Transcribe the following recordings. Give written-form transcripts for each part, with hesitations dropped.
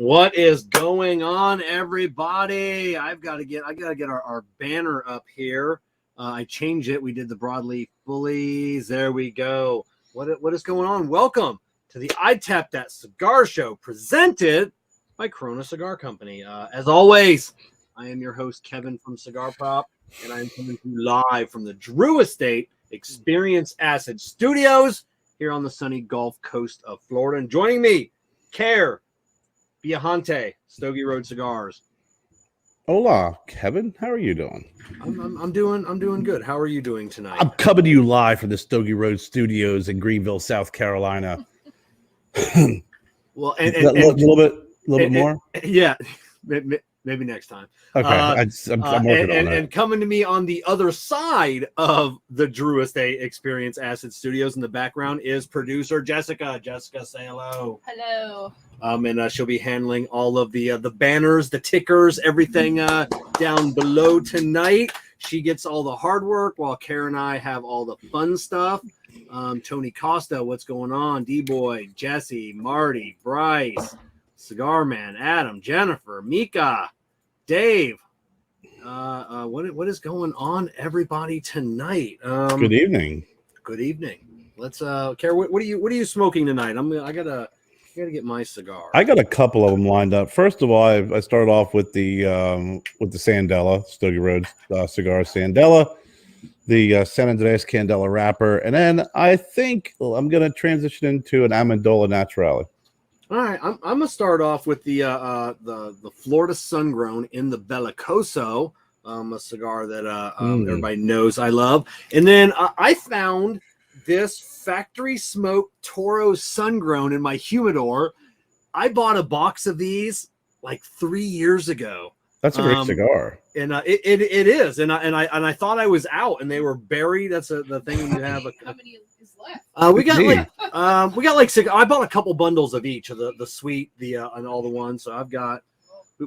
What is going on, everybody? I gotta get our banner up here. I changed it. We did the broadleaf bullies. There we go. What is going on? Welcome to the I Tap That Cigar Show, presented by Corona Cigar Company. As always, I am your host, Kevin from Cigar Prop, and I'm coming to you live from the Drew Estate Experience Acid Studios here on the sunny Gulf Coast of Florida. And joining me, Kerr Viajante, Stogie Road Cigars. Hola, Kevin. How are you doing? I'm doing good. How are you doing tonight? I'm coming to you live from the Stogie Road Studios in Greenville, South Carolina. Well, a little bit more. Yeah, maybe next time. Okay, I'm working on it. And coming to me on the other side of the Drew Estate Experience Acid Studios in the background is producer Jessica. Jessica, say hello. Hello. And she'll be handling all of the banners, the tickers, everything down below tonight. She gets all the hard work while Kerr and I have all the fun stuff. Tony Costa, what's going on? D-Boy, Jesse, Marty, Bryce, Cigar Man, Adam, Jennifer, Mika, Dave. What is going on, everybody, tonight? Good evening. Good evening. Let's Kerr, what are you smoking tonight? I gotta get my cigar. I got a couple of them lined up. First of all, I started off with the Sandela, Stogie Road Cigar Sandela, the San Andreas Candela wrapper, and then I think I'm gonna transition into an Amendola Naturale. All right, I'm gonna start off with the Florida Sungrown in the Bellicoso, a cigar that everybody knows I love, and then I found this factory smoked Toro Sungrown in my humidor. I bought a box of these like 3 years ago. That's a great cigar, and it is. And I thought I was out, and they were buried. That's the thing when you have a. How many is left? We got like six. I bought a couple bundles of each of the sweet, and all the ones. So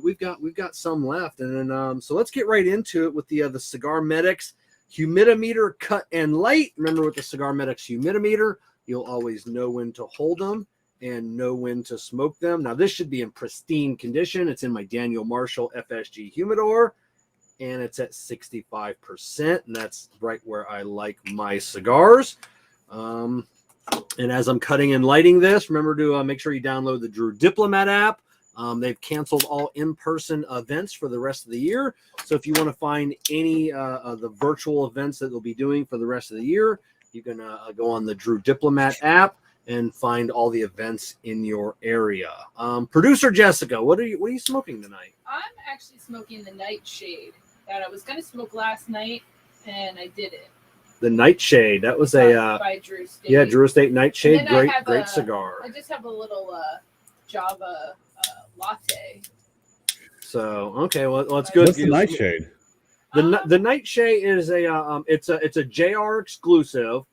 we've got some left, and then so let's get right into it with the Cigar Medics Humidimeter Cut and Light. Remember, with the Cigar Medics Humidimeter, you'll always know when to hold them and know when to smoke them. Now, this should be in pristine condition. It's in my Daniel Marshall FSG humidor, and it's at 65%, and that's right where I like my cigars. And as I'm cutting and lighting this, remember to make sure you download the Drew Diplomat app. They've canceled all in-person events for the rest of the year. So if you want to find any of the virtual events that they'll be doing for the rest of the year, you can go on the Drew Diplomat app and find all the events in your area. Producer Jessica, what are you smoking tonight? I'm actually smoking the Nightshade that I was going to smoke last night, and I did it. The Nightshade. That was by Drew Estate. Yeah, Drew Estate Nightshade. Great cigar. I just have a little Java latte. So okay, well that's good. What's the Nightshade? The Nightshade is it's a JR exclusive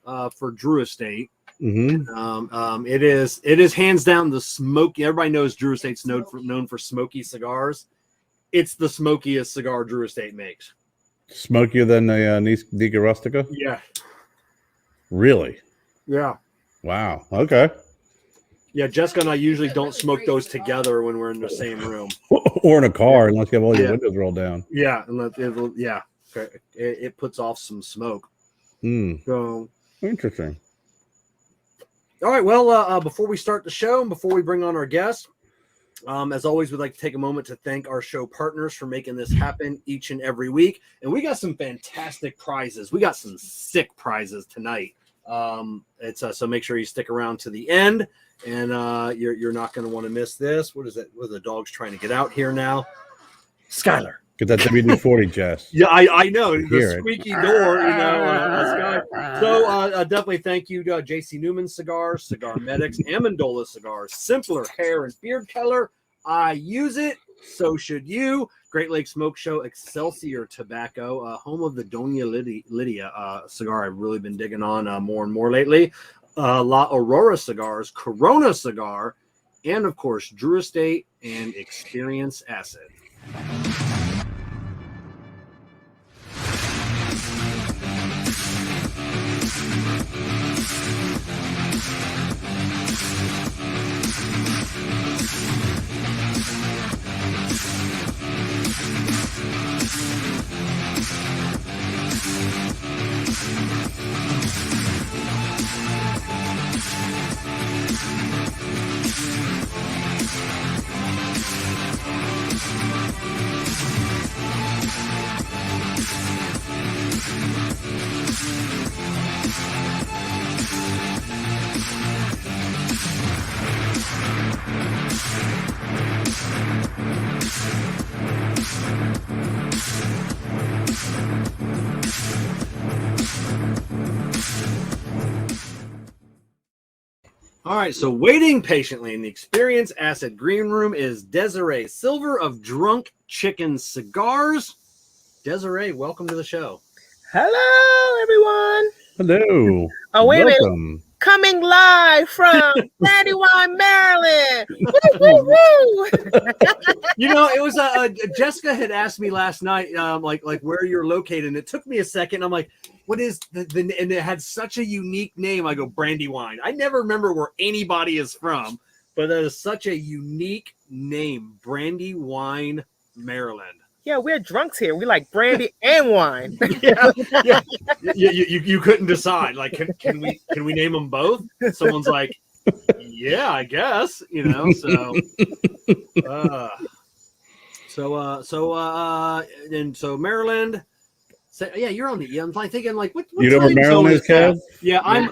for Drew Estate. Mm-hmm. It is hands down the smoky. Everybody knows Drew Estate's known for smoky cigars. It's the smokiest cigar Drew Estate makes. Smokier than the Nica Rustica? Yeah. Really? Yeah. Wow. Okay. Yeah, Jessica and I usually don't smoke those together when we're in the same room. Or in a car, unless you have all your windows rolled down. Yeah, it puts off some smoke. So interesting. All right, well, before we start the show and before we bring on our guests, as always, we'd like to take a moment to thank our show partners for making this happen each and every week. And we got some fantastic prizes. We got some sick prizes tonight. So make sure you stick around to the end, and you're not going to want to miss this. What is it? What are the dogs trying to get out here now? Skylar. Get that WD-40, Jess. Yeah, I know. The squeaky door, Sky. So definitely thank you to JC Newman Cigars, Cigar Medics, Amendola Cigars, Simpler Hair and Beard Color. I use it. So should you. Great Lakes Smoke Show, Excelsior Tobacco, home of the Doña Lydia cigar I've really been digging on more and more lately. La Aurora Cigars, Corona Cigar, and of course, Drew Estate and Experience Acid. All right, so waiting patiently in the Experience Acid Green Room is Desiree Sylver of Drunk Chicken Cigars. Desiree, welcome to the show. Hello, everyone. Hello. Oh, wait a minute. Welcome. Coming live from Brandywine, Maryland. Woo, woo, woo. You know, it was Jessica had asked me last night, like where you're located, and it took me a second. I'm like, what is the and it had such a unique name. I go, Brandywine. I never remember where anybody is from, but that is such a unique name, Brandywine, Maryland. Yeah, we're drunks here. We like brandy and wine. Yeah. You couldn't decide. Like, can we name them both? Someone's like, yeah, I guess. You know, so Maryland. So, yeah, you're on the. I'm like thinking, like, what You know where time Maryland zone is, Kev? Yeah,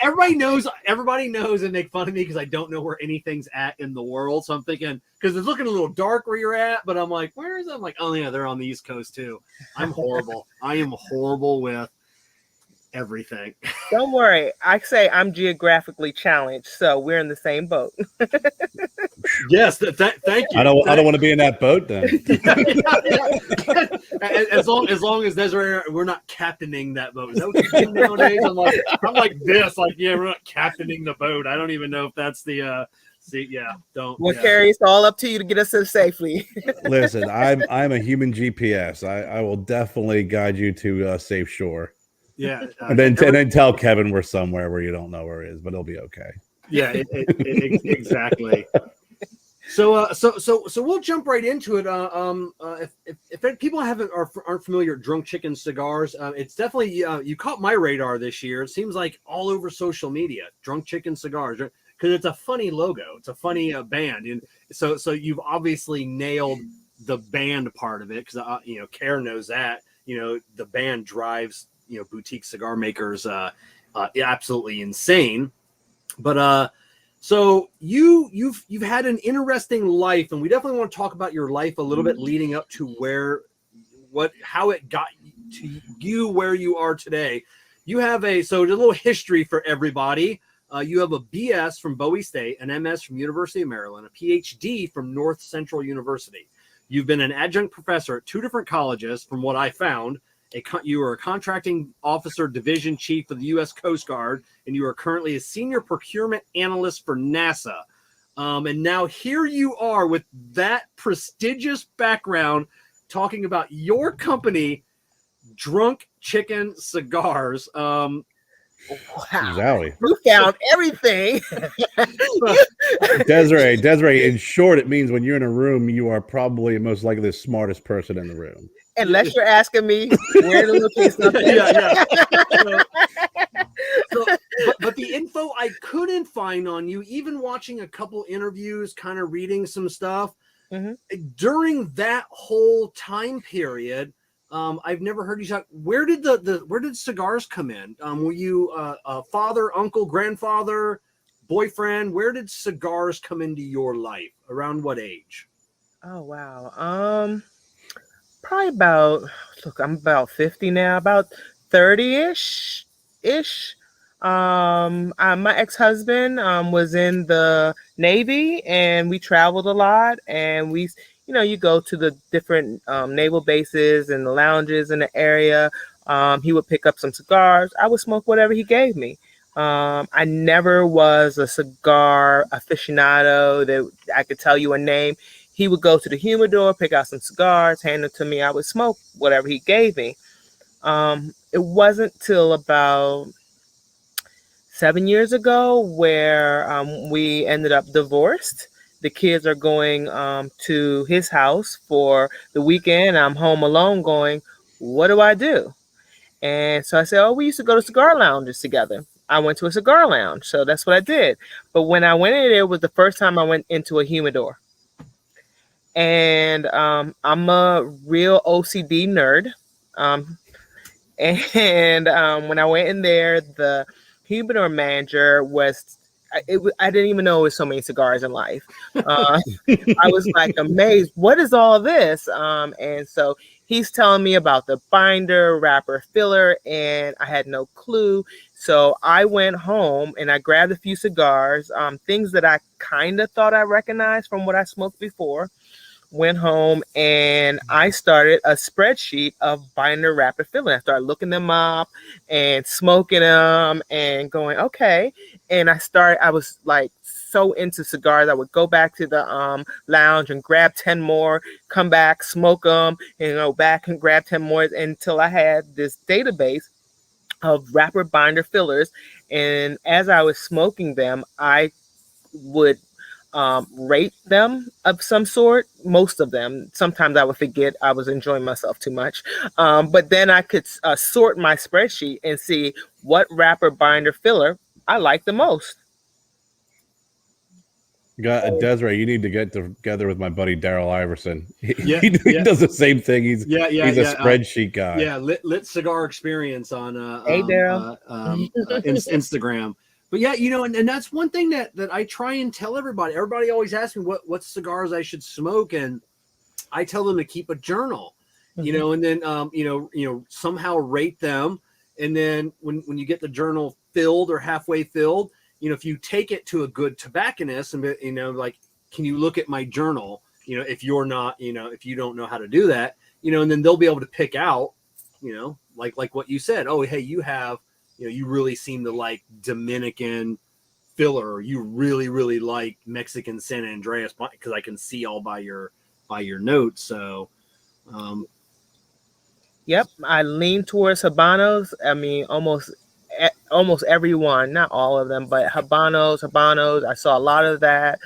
everybody knows, and make fun of me because I don't know where anything's at in the world. So I'm thinking, because it's looking a little dark where you're at, but I'm like, where is it? I'm like, oh yeah, they're on the East Coast too. I'm horrible. I am horrible with everything. Don't worry. I say I'm geographically challenged, so we're in the same boat. Yes, thank you. I don't want to be in that boat then. As long as Desiree, we're not captaining that boat. Is that what you're doing nowadays? I'm like this. Like, yeah, we're not captaining the boat. I don't even know if that's the. We'll carry it all up to you to get us there safely. Listen, I'm a human GPS. I will definitely guide you to safe shore. Yeah, and then tell Kevin we're somewhere where you don't know where it is, but it'll be okay. Yeah, exactly. So we'll jump right into it. If people aren't familiar with Drunk Chicken Cigars, it's definitely you caught my radar this year. It seems like all over social media, Drunk Chicken Cigars, because it's a funny logo. It's a funny band, and so you've obviously nailed the band part of it because Kerr knows that. The band drives boutique cigar makers absolutely insane. But so you've had an interesting life, and we definitely want to talk about your life a little bit leading up to how it got to you where you are today. You have a little history for everybody. You have a BS from Bowie State, an MS from University of Maryland, a PhD from North Central University. You've been an adjunct professor at 2 different colleges, from what I found. You are a contracting officer division chief of the U.S. Coast Guard, and you are currently a senior procurement analyst for NASA. And now here you are with that prestigious background talking about your company, Drunk Chicken Cigars. Wow. Zowie. You found everything. Desiree, in short, it means when you're in a room, you are probably most likely the smartest person in the room. Unless you're asking me where to locate something. Yeah. But the info I couldn't find on you, even watching a couple interviews, kind of reading some stuff, during that whole time period, I've never heard you talk. Where did cigars come in? Were you a father, uncle, grandfather, boyfriend? Where did cigars come into your life? Around what age? Oh wow. Probably I'm about 50 now, about 30-ish. My ex-husband was in the Navy, and we traveled a lot, and you go to the different naval bases and the lounges in the area. He would pick up some cigars. I would smoke whatever he gave me. I never was a cigar aficionado that I could tell you a name. He would go to the humidor, pick out some cigars, hand them to me. I would smoke whatever he gave me. It wasn't till about 7 years ago where we ended up divorced. The kids are going to his house for the weekend. I'm home alone going, what do I do? And so I said, we used to go to cigar lounges together. I went to a cigar lounge, so that's what I did. But when I went in there, it was the first time I went into a humidor. And I'm a real OCD nerd. When I went in there, the humidor manager I didn't even know there was so many cigars in life. I was like amazed. What is all this? And so he's telling me about the binder, wrapper, filler, and I had no clue. So I went home and I grabbed a few cigars, things that I kind of thought I recognized from what I smoked before. Went home and I started a spreadsheet of binder, wrapper, filler. I started looking them up and smoking them and going, okay. And I was like so into cigars. I would go back to the lounge and grab 10 more, come back, smoke them, and go back and grab 10 more until I had this database of wrapper, binder, fillers. And as I was smoking them, I would rate them of some sort. Most of them. Sometimes I would forget I was enjoying myself too much. But then I could sort my spreadsheet and see what wrapper, binder, filler I like the most. Got Desiree, you need to get together with my buddy Daryl Iverson. Yeah, He does the same thing. He's Yeah, he's a spreadsheet guy. Yeah, lit cigar experience on Hey, Daryl. Instagram. But yeah, and that's one thing that I try and tell everybody. Everybody always asks me what cigars I should smoke, and I tell them to keep a journal, and then somehow rate them, and then when you get the journal filled or halfway filled, if you take it to a good tobacconist and like, can you look at my journal? If you're not, if you don't know how to do that, and then they'll be able to pick out, like what you said. Oh, hey, you have. You really seem to like Dominican filler. Or you really, really like Mexican San Andreas because I can see all by your notes. So, Yep, I lean towards Habanos. I mean, almost everyone, not all of them, but Habanos. I saw a lot of that.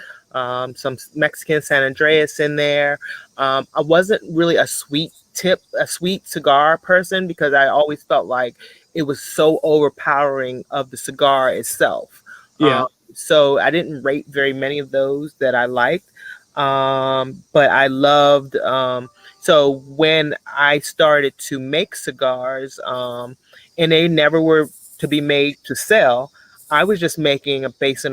Some Mexican San Andreas in there. I wasn't really a sweet cigar person because I always felt like it was so overpowering of the cigar itself. Yeah. So I didn't rate very many of those that I liked. But I loved. So when I started to make cigars, and they never were to be made to sell, I was just making a based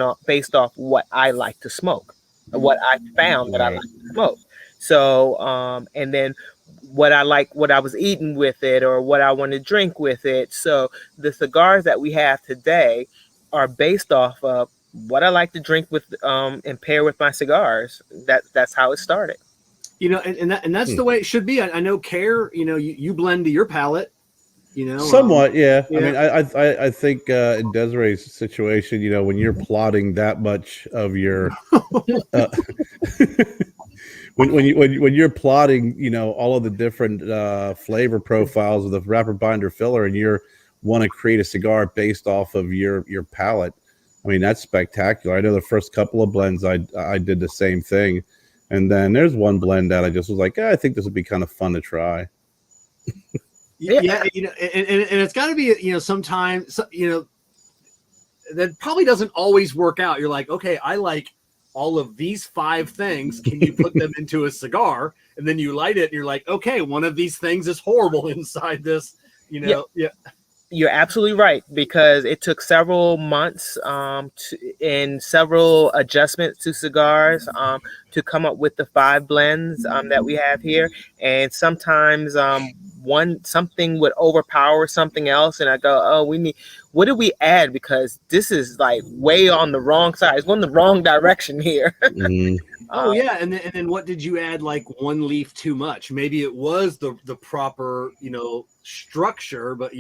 off what I like to smoke, what I found that I like to smoke. So, and then what I was eating with it, or what I want to drink with it. So the cigars that we have today are based off of what I like to drink with, and pair with my cigars. That's how it started. And that's the way it should be. I know Kerr, you blend to your palate. Somewhat, yeah. yeah. I mean, I think in Desiree's situation, when you're plotting that much of your, when you're plotting, all of the different flavor profiles of the wrapper, binder, filler, and you want to create a cigar based off of your palate. I mean, that's spectacular. I know the first couple of blends, I did the same thing, and then there's one blend that I just was like, I think this would be kind of fun to try. Yeah, and it's got to be, sometimes, that probably doesn't always work out. You're like, okay, I like all of these 5 things. Can you put them into a cigar? And then you light it and you're like, okay, one of these things is horrible inside this, Yeah. You're absolutely right, because it took several months and several adjustments to cigars to come up with the 5 blends that we have here. And sometimes something would overpower something else, and I go, oh, what did we add? Because this is like way on the wrong side. It's going the wrong direction here. Oh yeah, and then what did you add? Like 1 leaf too much? Maybe it was the proper structure, but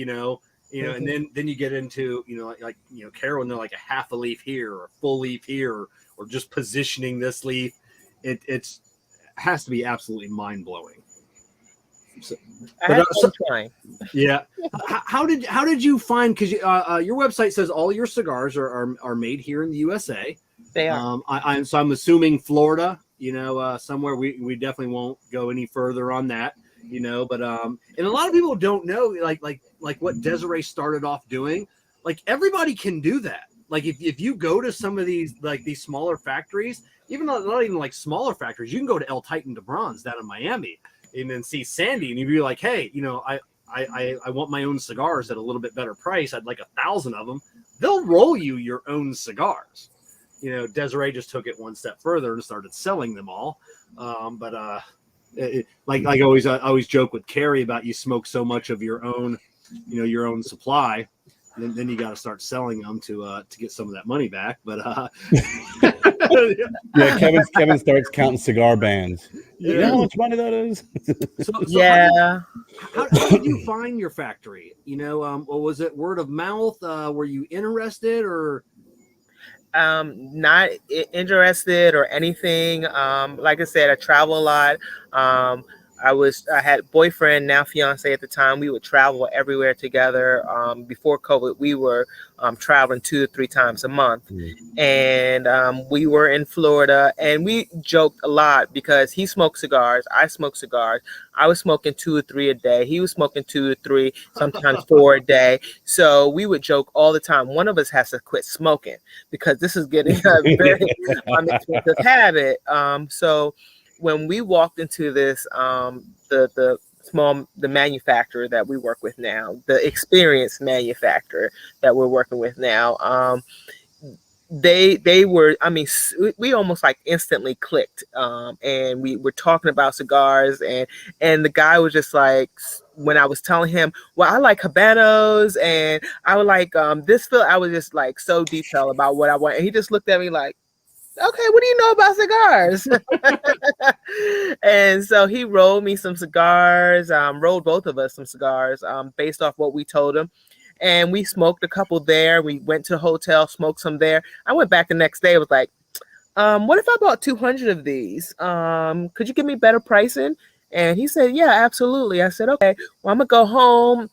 and then you get into like Carol, they're like a half a leaf here or a full leaf here, or just positioning this leaf. It has to be absolutely mind blowing. So, yeah. How did you find? Because your website says all your cigars are made here in the USA. They are. So I'm assuming Florida. Somewhere we definitely won't go any further on that. But and a lot of people don't know like what Desiree started off doing. Like everybody can do that. Like if you go to some of these these smaller factories, even not even like smaller factories, you can go to El Titan de Bronze down in Miami and then see Sandy, and you'd be like, hey, I want my own cigars at a little bit better price. I'd like 1,000 of them. They'll roll you your own cigars. Desiree just took it one step further and started selling them all. Like I always joke with Carrie about you smoke so much of your own, your own supply. Then you got to start selling them to get some of that money back. But yeah, Kevin starts counting cigar bands. You know how much money that is? So Yeah. how did you find your factory? Or was it word of mouth? Were you interested or? Not interested or anything. Like I said, I travel a lot. I had a boyfriend, now fiance at the time. We would travel everywhere together. Before COVID, we were traveling 2 to 3 times a month. And we were in Florida, and we joked a lot because he smoked cigars, I smoked cigars. I was smoking 2 or 3 a day. He was smoking 2 or 3, sometimes 4 a day. So we would joke all the time. One of us has to quit smoking because this is getting a very expensive habit. So when we walked into this, the manufacturer that we work with now, the experienced manufacturer that we're working with now, they were, I mean, we almost like instantly clicked, and we were talking about cigars, and the guy was just like, when I was telling him, well, I like Habanos and I would like this feel, I was just like so detailed about what I want, and he just looked at me like, okay, what do you know about cigars? And so he rolled me some cigars, rolled both of us some cigars, based off what we told him. And we smoked a couple there. We went to a hotel, smoked some there. I went back the next day. I was like, what if I bought 200 of these? Could you give me better pricing? And he said, yeah, absolutely. I said, okay, well, I'm going to go home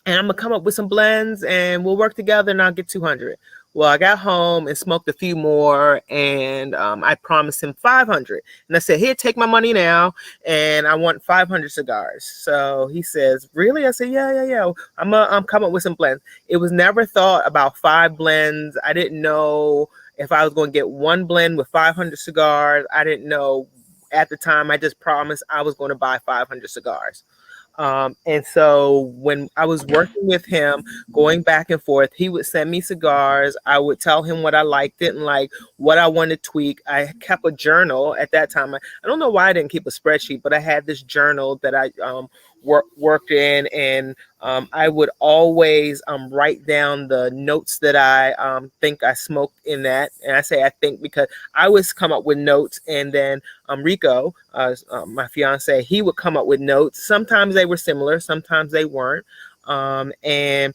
and I'm going to come up with some blends and we'll work together and I'll get 200. Well, I got home and smoked a few more, and I promised him 500. And I said, here, take my money now, and I want 500 cigars. So he says, really? I said, yeah. I'm coming with some blends. It was never thought about 5 blends. I didn't know if I was going to get one blend with 500 cigars. I didn't know at the time. I just promised I was going to buy 500 cigars. And so when I was working with him, going back and forth, he would send me cigars. I would tell him what I liked, didn't like, what I wanted to tweak. I kept a journal at that time. I don't know why I didn't keep a spreadsheet, but I had this journal that I worked in, and I would always write down the notes that I think I smoked in that. And I say I think because I always come up with notes, and then Rico, my fiance, he would come up with notes. Sometimes they were similar, sometimes they weren't. And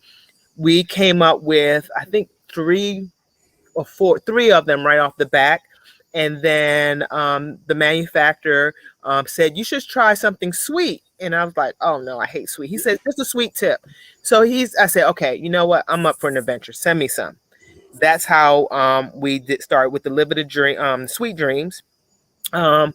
we came up with, I think, 3 of them right off the back. And then the manufacturer said, you should try something sweet. And I was like, oh no, I hate sweet. He said, just a sweet tip. So I said, okay, you know what? I'm up for an adventure. Send me some. That's how we did start with the limited dream, Sweet Dreams. I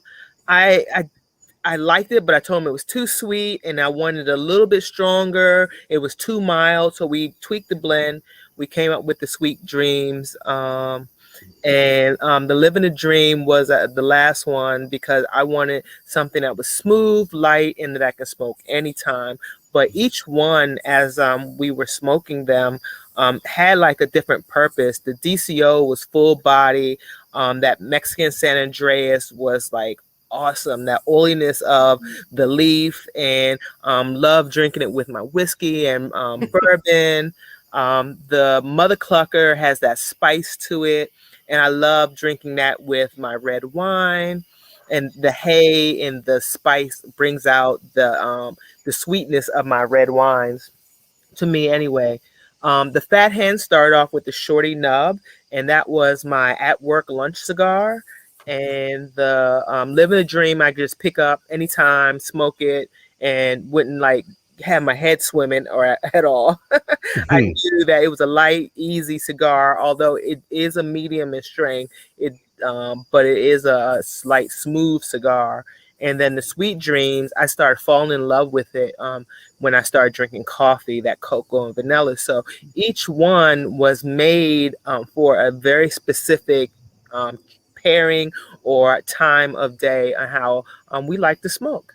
liked it, but I told him it was too sweet and I wanted a little bit stronger. It was too mild. So we tweaked the blend. We came up with the Sweet Dreams. And the Living a Dream was the last one because I wanted something that was smooth, light, and that I could smoke anytime. But each one, as we were smoking them, had like a different purpose. The DCO was full body. That Mexican San Andreas was like awesome. That oiliness of the leaf, and love drinking it with my whiskey and bourbon. The Mother Clucker has that spice to it, and I love drinking that with my red wine. And the hay and the spice brings out the sweetness of my red wines, to me anyway. The Fat Hen started off with the Shorty Nub, and that was my at-work lunch cigar. And the Living a Dream, I just pick up anytime, smoke it, and wouldn't like have my head swimming or at all. I knew that it was a light, easy cigar, although it is a medium in strength. But it is a slight, smooth cigar. And then the Sweet Dreams, I started falling in love with it when I started drinking coffee, that cocoa and vanilla. So each one was made for a very specific pairing or time of day and how we like to smoke.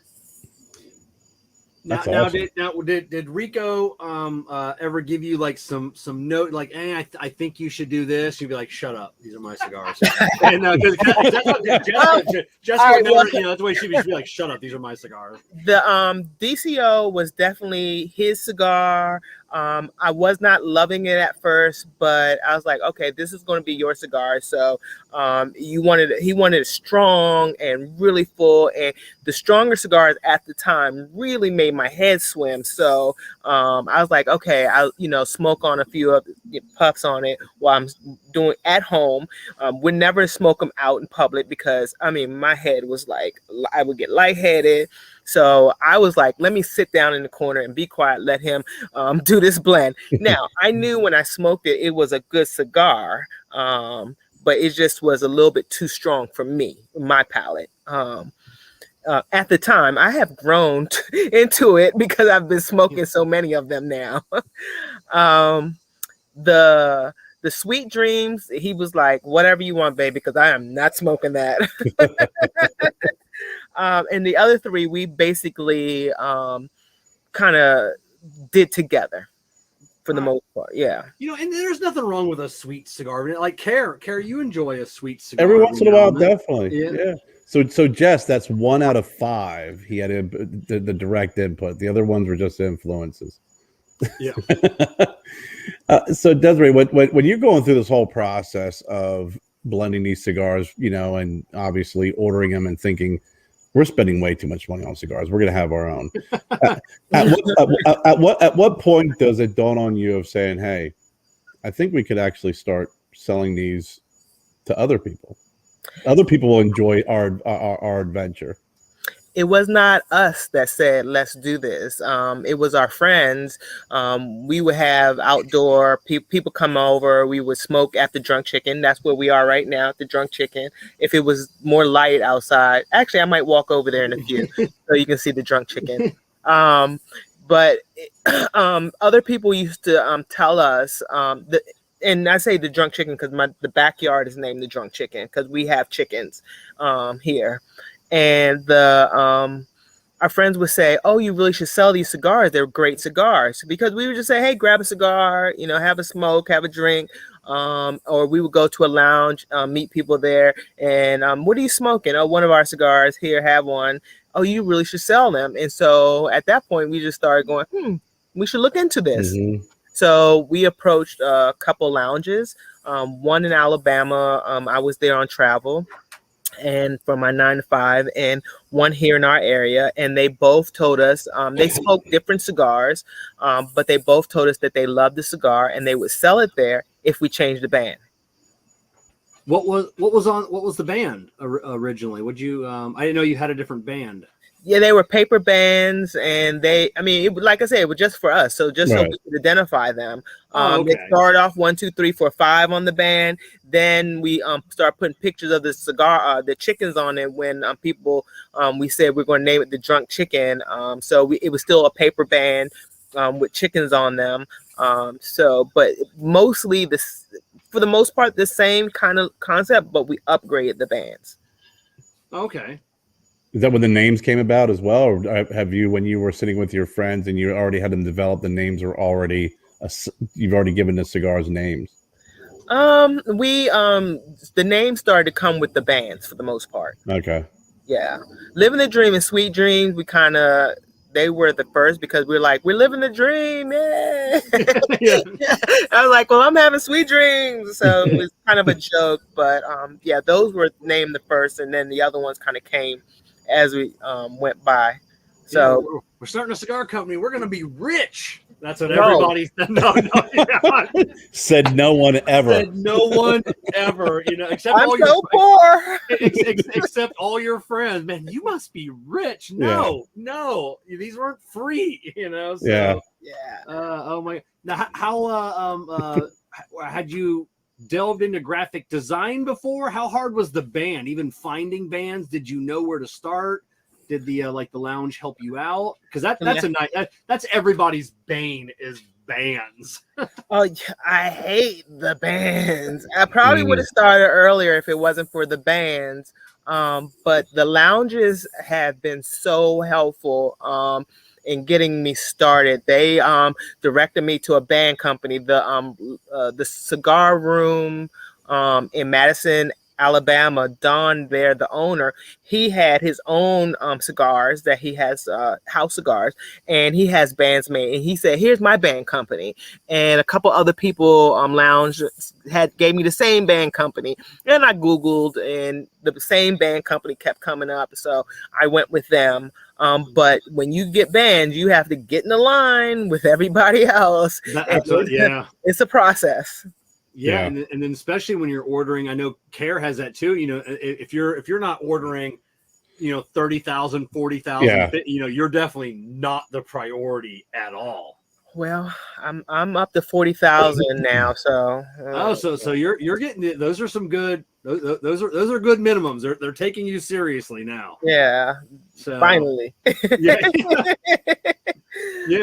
That's awesome. Did Rico ever give you like some note like, hey, I think you should do this? You'd be like, shut up, these are my cigars. And because Jessica never, that's the way she'd be like, shut up, these are my cigars. The DCO was definitely his cigar. I was not loving it at first, but I was like, okay, this is going to be your cigar. So he wanted it strong and really full, and the stronger cigars at the time really made my head swim. So I was like, okay, I'll smoke on a few of puffs on it while I'm doing at home. Would never smoke them out in public because my head was like, I would get lightheaded. So I was like, let me sit down in the corner and be quiet, let him do this blend. Now, I knew when I smoked it, it was a good cigar, but it just was a little bit too strong for me, my palate. At the time, I have grown into it because I've been smoking so many of them now. The Sweet Dreams, he was like, whatever you want, baby, because I am not smoking that. And the other three, we basically kind of did together for the most part. Yeah. And there's nothing wrong with a sweet cigar. Like Kerr, you enjoy a sweet cigar. Every once in a while, definitely. Yeah. So Jess, that's 1 out of 5. He had the direct input. The other ones were just influences. Yeah. So Desiree, when you're going through this whole process of blending these cigars, and obviously ordering them and thinking, we're spending way too much money on cigars, we're going to have our own. At what point does it dawn on you of saying, hey, I think we could actually start selling these to other people? Other people will enjoy our adventure. It was not us that said, let's do this. It was our friends. We would have outdoor people come over. We would smoke at the Drunk Chicken. That's where we are right now, at the Drunk Chicken. If it was more light outside, actually, I might walk over there in a few so you can see the Drunk Chicken. But other people used to tell us, and I say the Drunk Chicken because the backyard is named the Drunk Chicken because we have chickens here. And our friends would say, oh, you really should sell these cigars. They're great cigars. Because we would just say, hey, grab a cigar, have a smoke, have a drink. Or we would go to a lounge, meet people there. And what are you smoking? Oh, one of our cigars. Here, have one. Oh, you really should sell them. And so at that point, we just started going, we should look into this. Mm-hmm. So we approached a couple lounges, one in Alabama. I was there on travel. And for my 9 to 5, and one here in our area, and they both told us they smoked different cigars, but they both told us that they loved the cigar and they would sell it there if we changed the band. What was the band originally? Would you? I didn't know you had a different band. Yeah, they were paper bands, and like I said, it was just for us. So just so we could identify them. They started off 1, 2, 3, 4, 5 on the band. Then we start putting pictures of the cigar, the chickens on it. When people, we said we're going to name it the Drunk Chicken. It was still a paper band with chickens on them. But mostly for the most part, the same kind of concept, but we upgraded the bands. Okay. Is that when the names came about as well? Or have you, when you were sitting with your friends and you already had them develop, the names were already, you've already given the cigars names? The names started to come with the bands for the most part. Okay. Yeah. Living the Dream and Sweet Dreams, they were the first because we're living the dream. Yeah. I was like, well, I'm having sweet dreams. So it was kind of a joke, but those were named the first, and then the other ones kind of came as we went by. So we're starting a cigar company. We're going to be rich. That's what everybody said. No. Said no one ever. Said no one ever. Except I'm all so poor. Except all your friends. Man, you must be rich. No, these weren't free. So, yeah. Oh my. Now, how had you delved into graphic design before? How hard was the band? Even finding bands? Did you know where to start? Did the the lounge help you out? Because that's everybody's bane is bands. Oh, I hate the bands. I probably would have started earlier if it wasn't for the bands. But the lounges have been so helpful. in getting me started. They directed me to a band company, the Cigar Room in Madison, Alabama. Don there, the owner, he had his own cigars that he has house cigars, and he has bands made. And he said, "Here's my band company," and a couple other people lounge gave me the same band company. And I Googled, and the same band company kept coming up, so I went with them. But when you get bands, you have to get in the line with everybody else. It's a process. Yeah, and then especially when you're ordering, I know Kerr has that too. You know, if you're not ordering, 30,000, 40,000, you're definitely not the priority at all. Well, I'm up to 40,000 now, so. So you're getting it. Those are some good. Those are good minimums. They're taking you seriously now. Yeah. So finally. Yeah.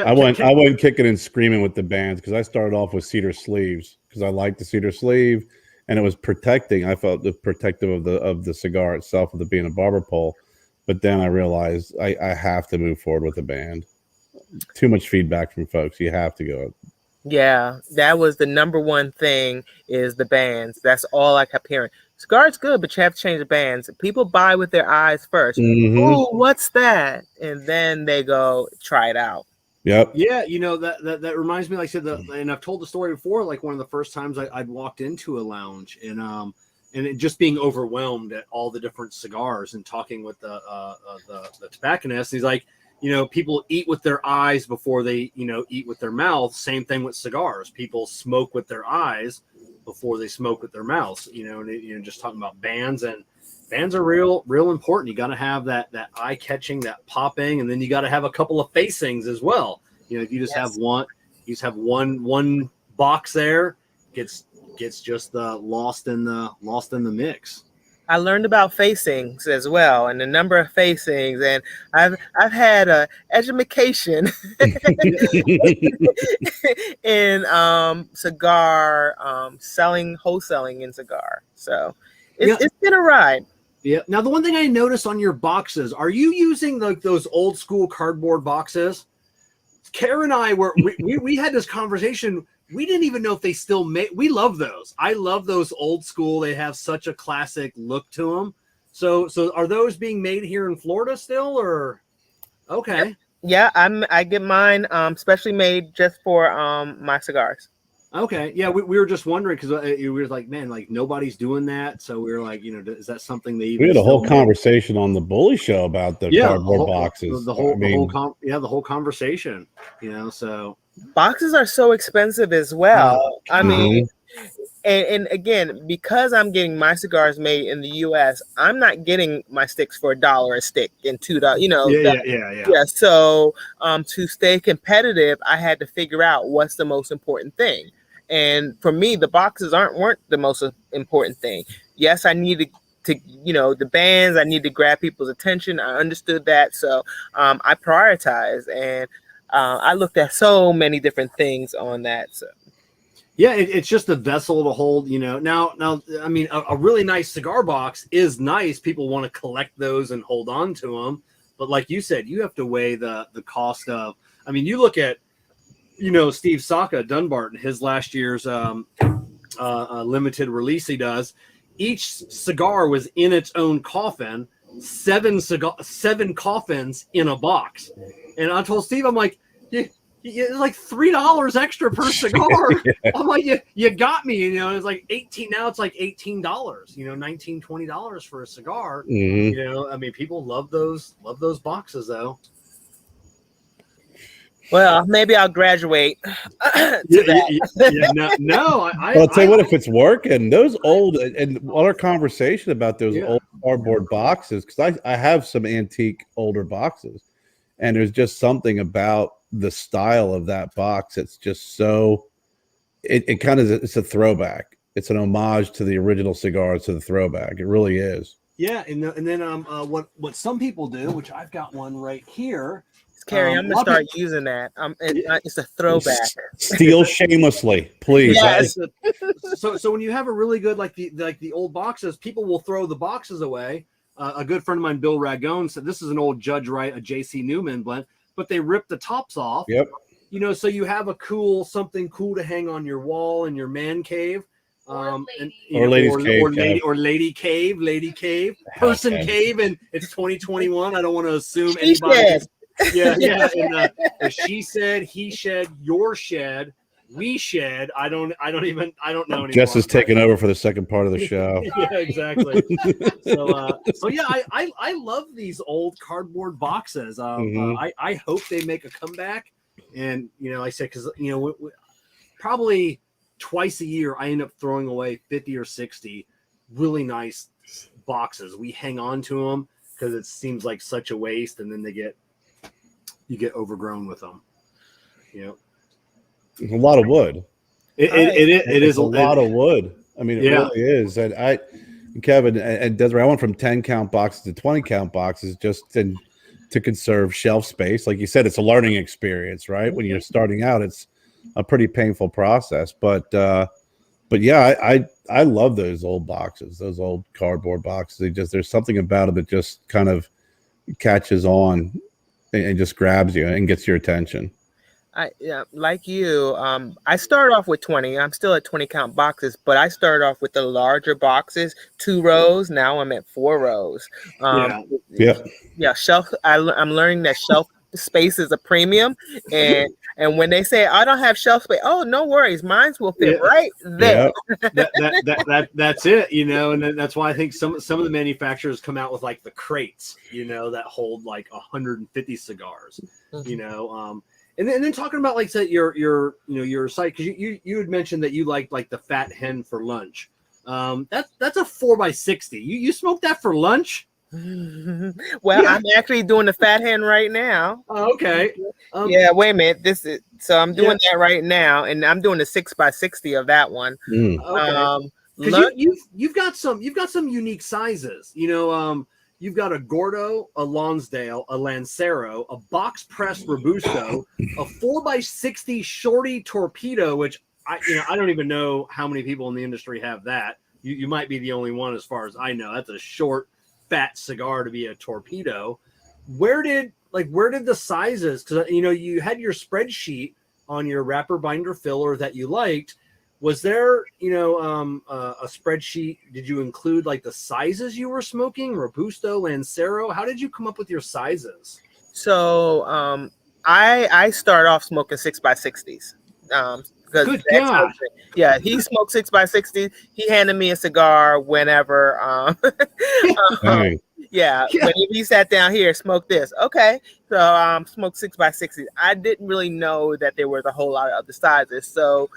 I went kicking and screaming with the bands because I started off with cedar sleeves because I liked the cedar sleeve, and it was protecting. I felt the protective of the cigar itself, of it being a barber pole. But then I realized I have to move forward with the band. Too much feedback from folks. You have to go. Yeah, that was the number one thing, is the bands. That's all I kept hearing. Cigar's good, but you have to change the bands. People buy with their eyes first. Mm-hmm. Oh, what's that? And then they go try it out. Yep. Yeah, that reminds me, like I said, and I've told the story before, like one of the first times I'd walked into a lounge and it just being overwhelmed at all the different cigars and talking with the tobacconist. He's like, people eat with their eyes before they, eat with their mouth. Same thing with cigars. People smoke with their eyes before they smoke with their mouths, and just talking about bands, and bands are real important. You got to have that eye catching, that popping, and then you got to have a couple of facings as well. If you just have one box there, gets just lost in the mix. I learned about facings as well, and the number of facings, and I've had a education in cigar wholesaling in cigar. So it's been a ride. Yeah. Now the one thing I noticed on your boxes, are you using those old school cardboard boxes? Kerr and I we had this conversation. We didn't even know if they still make. We love those. I love those old school. They have such a classic look to them. So are those being made here in Florida still, or? Okay. Yeah, I get mine specially made just for my cigars. Okay. Yeah, we were just wondering because we were like, man, like nobody's doing that. So we were like, is that something they even? We had a whole conversation on the Bully Show about the cardboard boxes. The whole conversation. So. Boxes are so expensive as well. I mean, and again, because I'm getting my cigars made in the U.S., I'm not getting my sticks for $1 a stick and $2. Yeah. So to stay competitive, I had to figure out what's the most important thing. And for me, the boxes weren't the most important thing. Yes, I needed to the bands. I need to grab people's attention. I understood that, so I prioritized and. I looked at so many different things on that. So, yeah, it's just a vessel to hold. Now, I mean, a really nice cigar box is nice. People want to collect those and hold on to them. But like you said, you have to weigh the cost of. I mean, you look at, Steve Saka Dunbarton, his last year's limited release he does. Each cigar was in its own coffin. 7 coffins in a box. And I told Steve, I'm like, it's like $3 extra per cigar. Yeah. I'm like, you got me, it's like 18. Now it's like $18, $19, $20 for a cigar. Mm-hmm. I mean, people love those boxes though. Well, maybe I'll graduate. I'll tell you what, if it's working, those old and our conversation about those old cardboard boxes, because I have some antique older boxes, and there's just something about the style of that box. It's just so it kind of it's a throwback. It's an homage to the original cigars, to the throwback. It really is. Yeah, and then what some people do, which I've got one right here. Carrie, I'm gonna start using that. It's a throwback. Steal shamelessly, please. Yes. So when you have a really good like the old boxes, people will throw the boxes away. A good friend of mine, Bill Ragone, said this is an old Judge Wright, a J.C. Newman blend. but they rip the tops off. Yep. You know, so you have something cool to hang on your wall in your man cave. Ladies cave, lady cave, Hell, person Kev. cave, and it's 2021. I don't want to assume She anybody. said. Yeah. And she said, he shed, your shed, we shed. I don't know anymore. Jess is taking over for the second part of the show. Yeah, exactly. So yeah, I love these old cardboard boxes. I hope they make a comeback. And you know, I said, because you know, probably twice a year I end up throwing away 50 or 60 really nice boxes. We hang on to them because it seems like such a waste, and then you get overgrown with them. You know, It's a lot of wood. It is a lot of wood. I mean, it Yeah. really is. And Kevin and Desiree, I went from 10 count boxes to 20 count boxes just to conserve shelf space. Like you said, it's a learning experience, right? When you're starting out, it's a pretty painful process. But yeah, I love those old boxes, those old cardboard boxes. There's something about it that just kind of catches on and just grabs you and gets your attention. Like you, I started off with 20. I'm still at 20 count boxes, but I started off with the larger boxes, 2 rows. Now I'm at 4 rows. Shelf. I'm learning that shelf space is a premium, and when they say I don't have shelf space, oh, no worries, mine will fit right there. That's it, you know, and then that's why I think some of the manufacturers come out with like the crates, you know, that hold like 150 cigars, you know. And then talking about like say your site, because you had mentioned that you liked like the fat hen for lunch. That's a 4x60. You smoke that for lunch? Well, yeah. I'm actually doing the fat hen right now. Oh, okay. Wait a minute. I'm doing that right now, and I'm doing the 6x60 of that one. Okay. Because you've got some unique sizes. You know, you've got a Gordo, a Lonsdale, a Lancero, a box press Robusto, a 4x60 shorty torpedo, which I don't even know how many people in the industry have that. You might be the only one as far as I know. That's a short, fat cigar to be a torpedo. Where did the sizes? Because you know you had your spreadsheet on your wrapper binder filler that you liked. Was there, a spreadsheet? Did you include like the sizes you were smoking? Robusto, Lancero? How did you come up with your sizes? So I start off smoking 6x60s. Good God. Yeah, he smoked 6x60. He handed me a cigar whenever. When he sat down here, smoke this. Okay, so smoked 6x60. I didn't really know that there was a whole lot of other sizes. So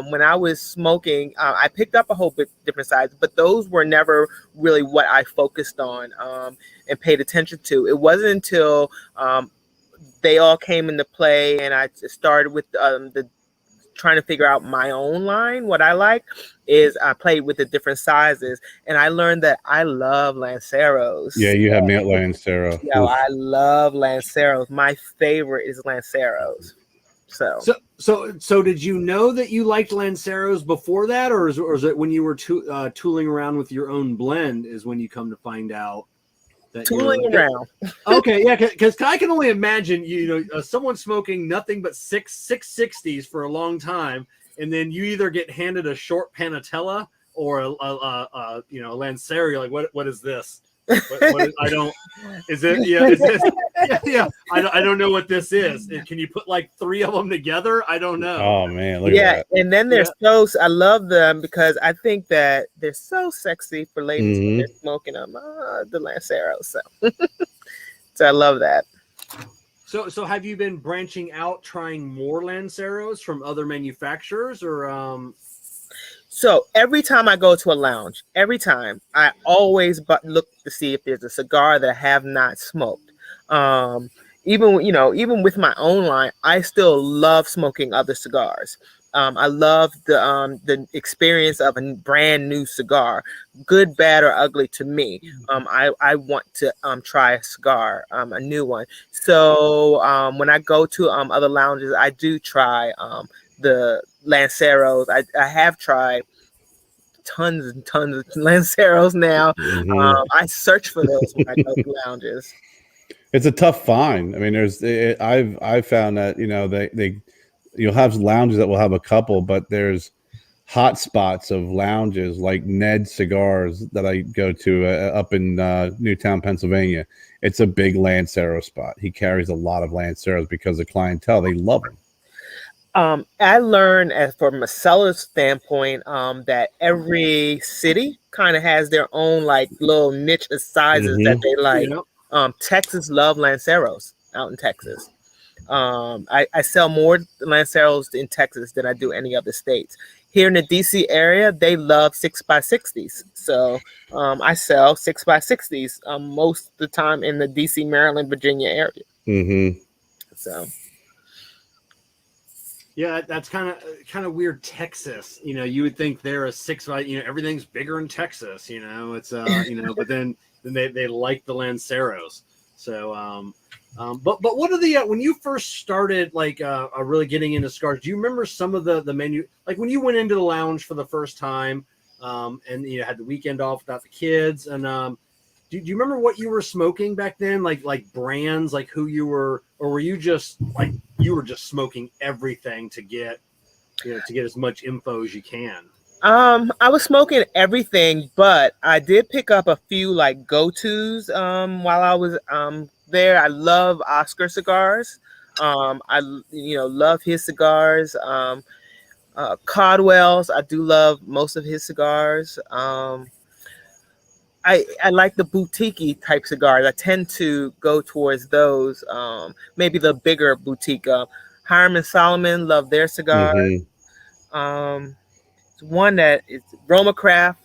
when I was smoking, I picked up a whole bit different sizes, but those were never really what I focused on and paid attention to. It wasn't until they all came into play, and I started with the trying to figure out my own line. What I like is I played with the different sizes, and I learned that I love Lanceros. Yeah, you have me at Lancero. Yeah, I love Lanceros. My favorite is Lanceros. So did you know that you liked Lanceros before that, or is it when you were tooling around with your own blend is when you come to find out? Tooling around. Okay, yeah, because I can only imagine someone smoking nothing but 660s for a long time, and then you either get handed a short Panatella or a Lancero. You're like, what is this? I don't know what this is. Can you put like 3 of them together? I don't know. Oh man, look at that. And then there's I love them because I think that they're so sexy for ladies when they're smoking them. The Lancero, so I love that. So have you been branching out, trying more Lanceros from other manufacturers, or So every time I go to a lounge, I always look to see if there's a cigar that I have not smoked. Even with my own line, I still love smoking other cigars. I love the experience of a brand new cigar, good, bad, or ugly to me. I want to try a cigar, a new one. So when I go to other lounges, I do try the Lanceros. I have tried tons and tons of Lanceros now. I search for those when I go to lounges. It's a tough find. I mean, I've found that you'll have lounges that will have a couple, but there's hot spots of lounges like Ned Cigars that I go to up in Newtown, Pennsylvania. It's a big Lancero spot. He carries a lot of Lanceros because the clientele, they love him. I learned from a seller's standpoint that every city kind of has their own like little niche of sizes that they like. Texas love Lanceros out in Texas. I sell more Lanceros in Texas than I do any other states. Here in the DC area, they love 6x60s. So I sell 6x60s most of the time in the DC, Maryland, Virginia area. Mm-hmm. So. Yeah, that's kind of weird. Texas, you would think they're a 6x, everything's bigger in Texas, it's but then they like the Lanceros. So but what are the when you first started really getting into cigars, do you remember some of the menu, like when you went into the lounge for the first time and had the weekend off without the kids, and do you remember what you were smoking back then, like brands, like who you were, or were you just like you were just smoking everything to get as much info as you can? I was smoking everything, but I did pick up a few like go-tos while I was there. I love Oscar cigars. I love his cigars. Caldwell's, I do love most of his cigars. I like the boutique type cigars. I tend to go towards those. Maybe the bigger boutique. Hiram and Solomon love their cigars. Mm-hmm. One that is Roma Craft,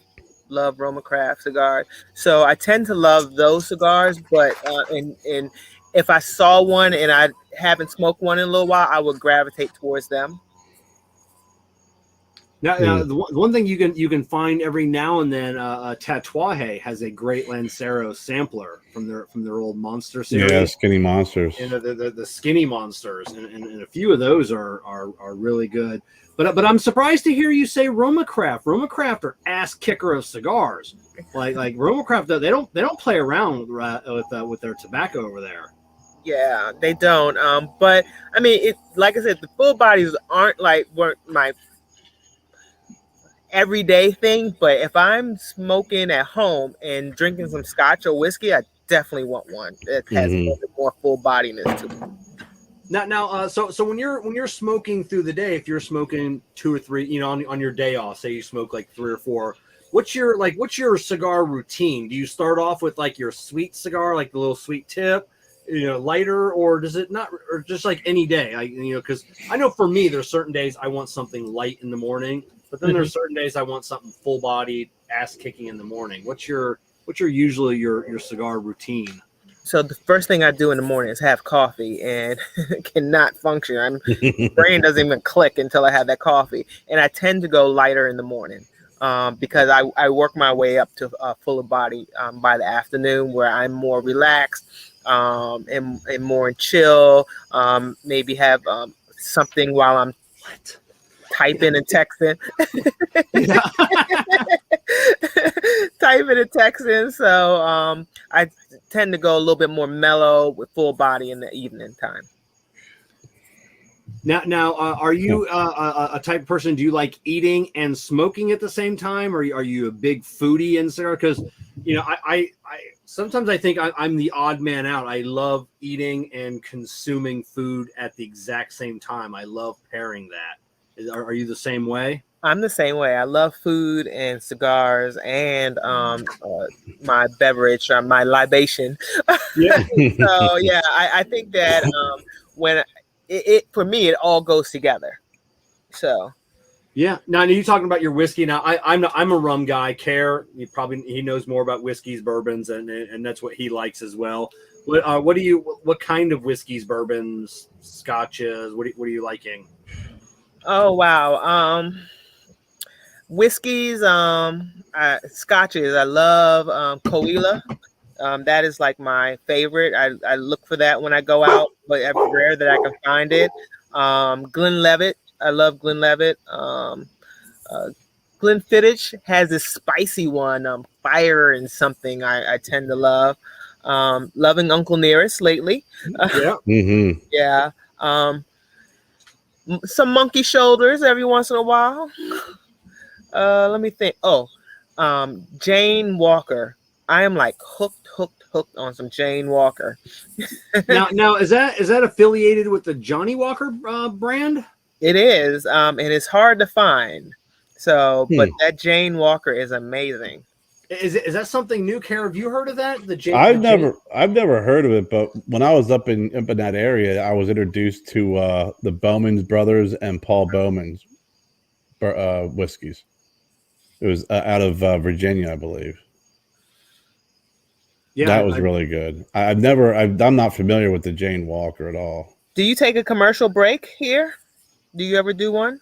love Roma Craft cigars. So I tend to love those cigars, but and if I saw one and I haven't smoked one in a little while, I would gravitate towards them. Now the one thing you can find every now and then, Tatuaje has a great Lancero sampler from their old Monster series. Yeah, Skinny Monsters. And the Skinny Monsters, and a few of those are really good. But I'm surprised to hear you say Roma Craft. Roma Craft are ass kicker of cigars. Like Roma Craft, they don't play around with their tobacco over there. Yeah, they don't. But I mean, it like I said, the full bodies weren't my everyday thing. But if I'm smoking at home and drinking some scotch or whiskey, I definitely want one that has a little bit more full bodiness to it. Now, so when you're smoking through the day, if you're smoking 2 or 3, on your day off, say you smoke like 3 or 4, what's your cigar routine? Do you start off with like your sweet cigar, like the little sweet tip, lighter, or does it not, or just like any day? Because I know for me, there's certain days I want something light in the morning, but then there's certain days I want something full bodied, ass kicking in the morning. What's usually your cigar routine? So the first thing I do in the morning is have coffee, and cannot function. Brain doesn't even click until I have that coffee. And I tend to go lighter in the morning because I work my way up to fuller body by the afternoon, where I'm more relaxed and more in chill. Maybe have something while I'm typing and texting. Typing and texting. So I tend to go a little bit more mellow with full body in the evening time. Now, are you a type of person? Do you like eating and smoking at the same time, or are you a big foodie in cigar? Because I sometimes I think I'm the odd man out. I love eating and consuming food at the exact same time. I love pairing that. Are you the same way? I'm the same way. I love food and cigars and my beverage, my libation. Yeah. So yeah, I think that when it for me, it all goes together. So. Yeah. Now you're talking about your whiskey. Now I'm a rum guy. Kerr, he knows more about whiskeys, bourbons, and that's what he likes as well. What kind of whiskeys, bourbons, scotches? What are you liking? Oh wow. Whiskeys, scotches. I love Coela. That is like my favorite. I look for that when I go out, but it's rare that I can find it. Glenlivet. I love Glenlivet. Glenfiddich has this spicy one, fire and something I tend to love. Loving Uncle Nearest lately. Yeah. Mm-hmm. Yeah. Some monkey shoulders every once in a while. Let me think. Oh, Jane Walker. I am like hooked on some Jane Walker. Now is that affiliated with the Johnny Walker brand? It is, and it's hard to find. So, but that Jane Walker is amazing. Is that something new, Kerr? Have you heard of that? I've never heard of it, but when I was up in that area, I was introduced to the Bowman's brothers and Paul Bowman's whiskeys. It was out of Virginia, I believe. Yeah, that was really good. I'm not familiar with the Jane Walker at all. Do you take a commercial break here? Do you ever do one?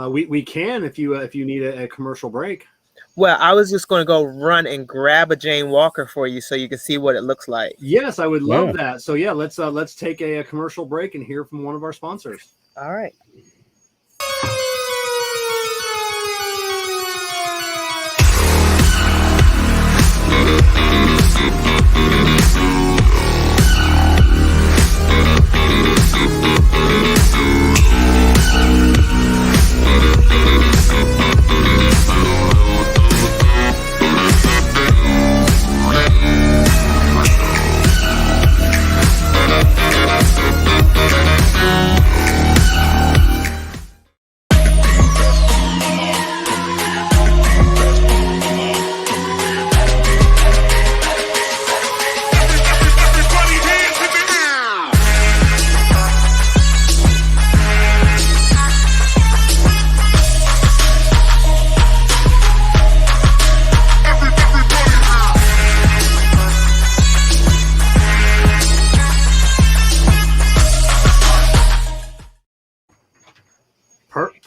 We can if you need a commercial break. Well, I was just going to go run and grab a Jane Walker for you so you can see what it looks like. Yes, I would love that. So yeah, let's take a commercial break and hear from one of our sponsors. All right.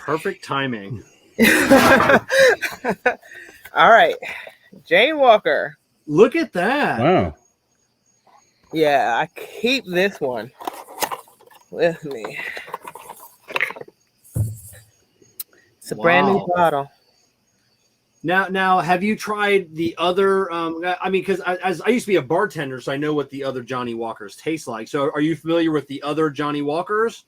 Perfect timing. All right, Jane Walker. Look at that. Wow. Yeah, I keep this one with me. It's a brand new bottle. Now, have you tried the other? I mean, because as I used to be a bartender, so I know what the other Johnny Walkers taste like. So, are you familiar with the other Johnny Walkers?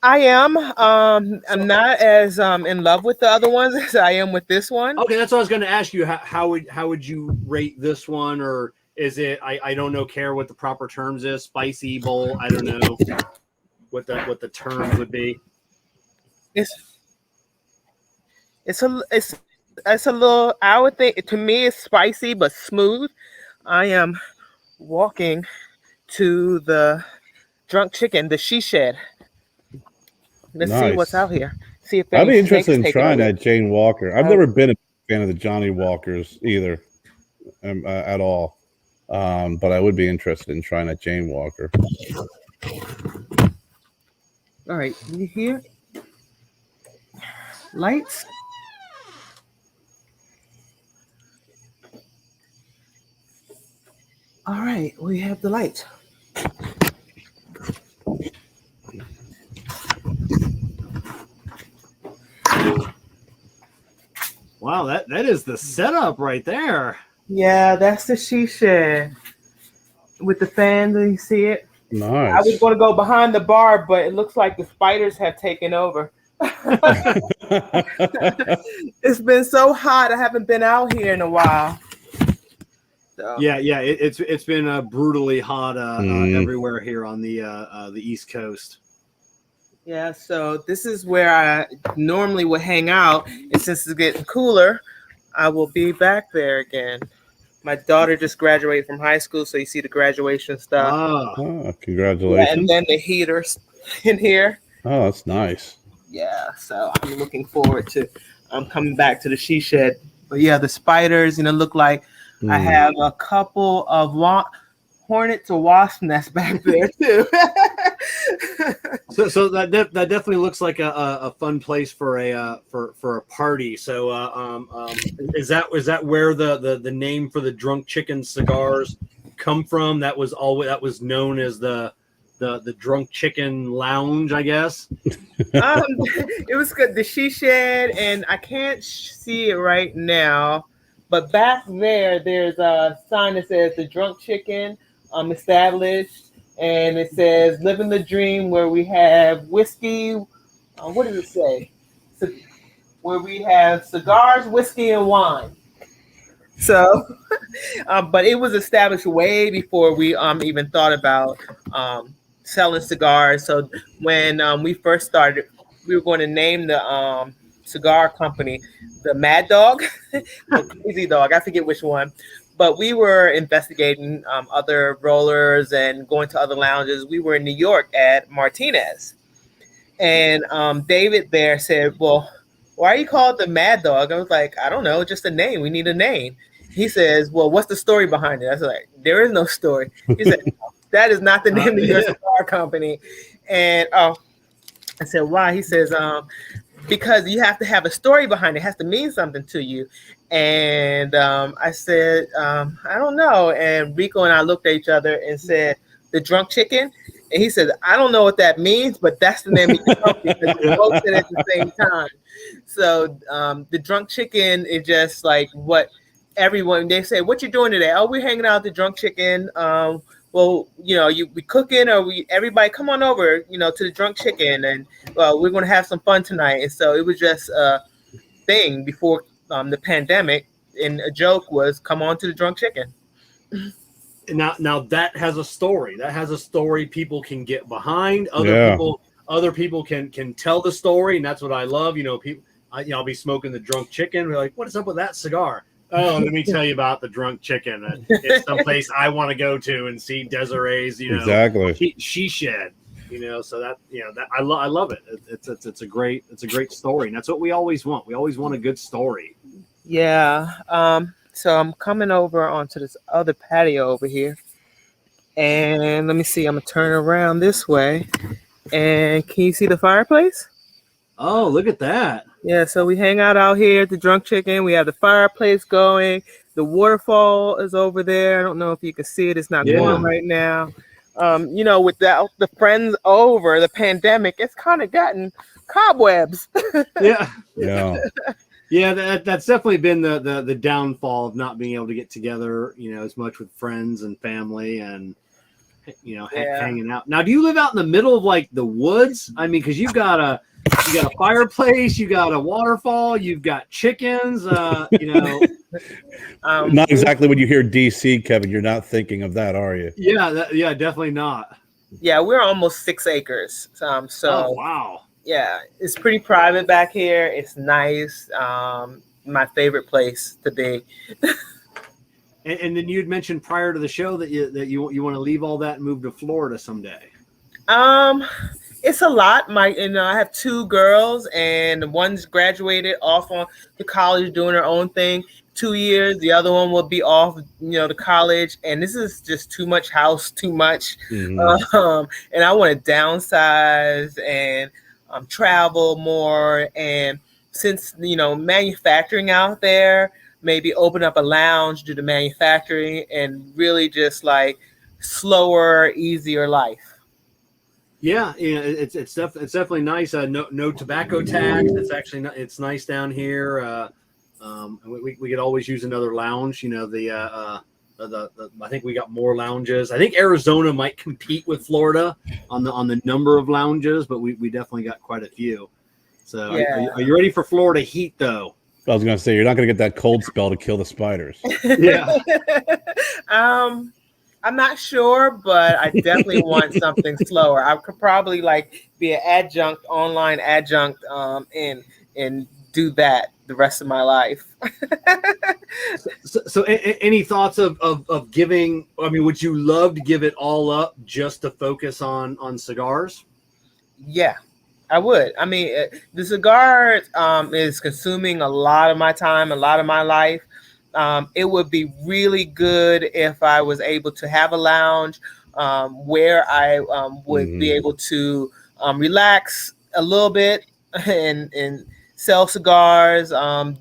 I am. I'm not as in love with the other ones as I am with this one. Okay, that's what I was going to ask you. How would you rate this one, or is it? I don't know. Care what the proper terms is. Spicy, bold. I don't know what the terms would be. It's a little. I would think to me it's spicy but smooth. I am walking to the Drunk Chicken, the She Shed. Let's see what's out here. See if I'd be interested in trying that Jane Walker. I've never been a fan of the Johnny Walkers either, at all. But I would be interested in trying that Jane Walker. All right, you hear lights? All right, we have the lights. Wow, that is the setup right there. Yeah, that's the She Shed with the fan. Do you see it? Nice. I was going to go behind the bar, but it looks like the spiders have taken over. It's been so hot. I haven't been out here in a while. So. Yeah, it's been brutally hot everywhere here on the East Coast. Yeah, so this is where I normally would hang out, and since it's getting cooler, I will be back there again. My daughter just graduated from high school, so you see the graduation stuff. Oh, congratulations. Yeah, and then the heaters in here. Oh, that's nice. Yeah, so I'm looking forward to coming back to the She Shed. But yeah, the spiders, look like I have a couple of hornets or wasp nests back there too. So that definitely looks like a fun place for a party. So is that where the name for the Drunk Chicken cigars come from? That was known as the Drunk Chicken Lounge, I guess. It was good. The She Shed, and I can't see it right now, but back there's a sign that says the Drunk Chicken established, and it says "Living the Dream," where we have whiskey. What does it say? Where we have cigars, whiskey, and wine. So, but it was established way before we even thought about selling cigars. So when we first started, we were going to name the cigar company the Mad Dog, the Crazy Dog. I forget which one. But we were investigating other rollers and going to other lounges. We were in New York at Martinez, and David there said, "Well, why are you called the Mad Dog?" I was like, "I don't know, just a name. We need a name." He says, "Well, what's the story behind it?" I was like, "There is no story." He said, "That is not the name of your cigar company." And I said, "Why?" He says, "Because you have to have a story behind it. It has to mean something to you." And I said, "I don't know." And Rico and I looked at each other and said, "The Drunk Chicken." And he said, "I don't know what that means, but that's the name of your company," because we both said it at the same time. So the Drunk Chicken is just like what everyone, they say, "What you doing today?" "Oh, we're hanging out at the Drunk Chicken." Well, we cooking, or everybody come on over, to the Drunk Chicken, and we're going to have some fun tonight. And so it was just a thing before the pandemic, and a joke was, "Come on to the Drunk Chicken." Now that has a story. That has a story people can get behind. Other people can tell the story, and that's what I love. People, I'll be smoking the Drunk Chicken. We're like, "What is up with that cigar?" "Oh, let me tell you about the Drunk Chicken. It's someplace I want to go to and see Desiree's, exactly. she shed, So that that I love it. It's a great story, and that's what we always want. We always want a good story. Yeah. So I'm coming over onto this other patio over here, and let me see. I'm gonna turn around this way, and can you see the fireplace? Oh, look at that! Yeah, so we hang out here at the Drunk Chicken. We have the fireplace going. The waterfall is over there. I don't know if you can see it. It's not going right now. Without the friends over the pandemic, it's kind of gotten cobwebs. Yeah. Yeah. Yeah, that's definitely been the downfall of not being able to get together, as much with friends and family and hanging out. Now, do you live out in the middle of like the woods? I mean, because you got a fireplace, you got a waterfall, you've got chickens. Not exactly when you hear DC, Kevin. You're not thinking of that, are you? Yeah, definitely not. Yeah, we're almost 6 acres. Oh wow. Yeah, it's pretty private back here. It's nice. My favorite place to be. And then you'd mentioned prior to the show that you want to leave all that and move to Florida someday. It's a lot. I have 2 girls, and one's graduated off on to college doing her own thing. 2 years. The other one will be off, to college. And this is just too much house, too much. Mm-hmm. And I want to downsize and travel more. And since, manufacturing out there, maybe open up a lounge, do the manufacturing, and really just like slower, easier life. Yeah, it's definitely nice. No tobacco tax. It's nice down here. We could always use another lounge. I think we got more lounges. I think Arizona might compete with Florida on the number of lounges, but we definitely got quite a few. So Yeah. Are you ready for Florida heat though? I was going to say, you're not going to get that cold spell to kill the spiders. Yeah. I'm not sure, but I definitely want something slower. I could probably be an online adjunct, and do that the rest of my life. So any thoughts of giving? I mean, would you love to give it all up just to focus on cigars? Yeah, I would. I mean, the cigar is consuming a lot of my time, a lot of my life. It would be really good if I was able to have a lounge where I would be able to relax a little bit and sell cigars,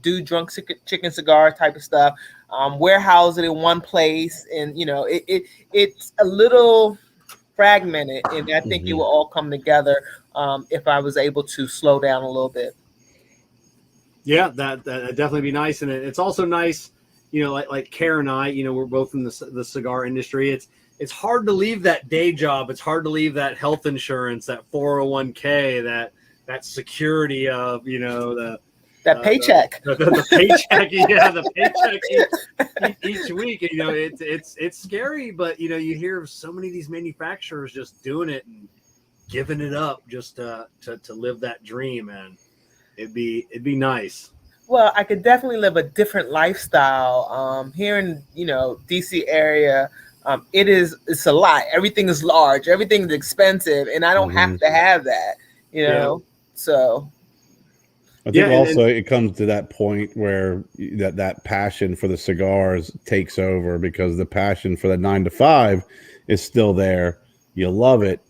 do Drunk Chicken cigar type of stuff, warehouse it in one place. And, it's a little fragmented, and I think it will all come together if I was able to slow down a little bit. Yeah, that'd definitely be nice. And it's also nice, like Kerr and I, we're both in the cigar industry. it's hard to leave that day job. It's hard to leave that health insurance, that 401k, that security of, that paycheck. The paycheck, yeah, the paycheck each week. It's scary, but you hear so many of these manufacturers just doing it and giving it up just to live that dream, and it'd be nice. Well, I could definitely live a different lifestyle. Here in DC area, it's a lot. Everything is large, everything is expensive, and I don't have to have that. So. I think also it comes to that point where that passion for the cigars takes over, because the passion for the 9 to 5 is still there. You love it,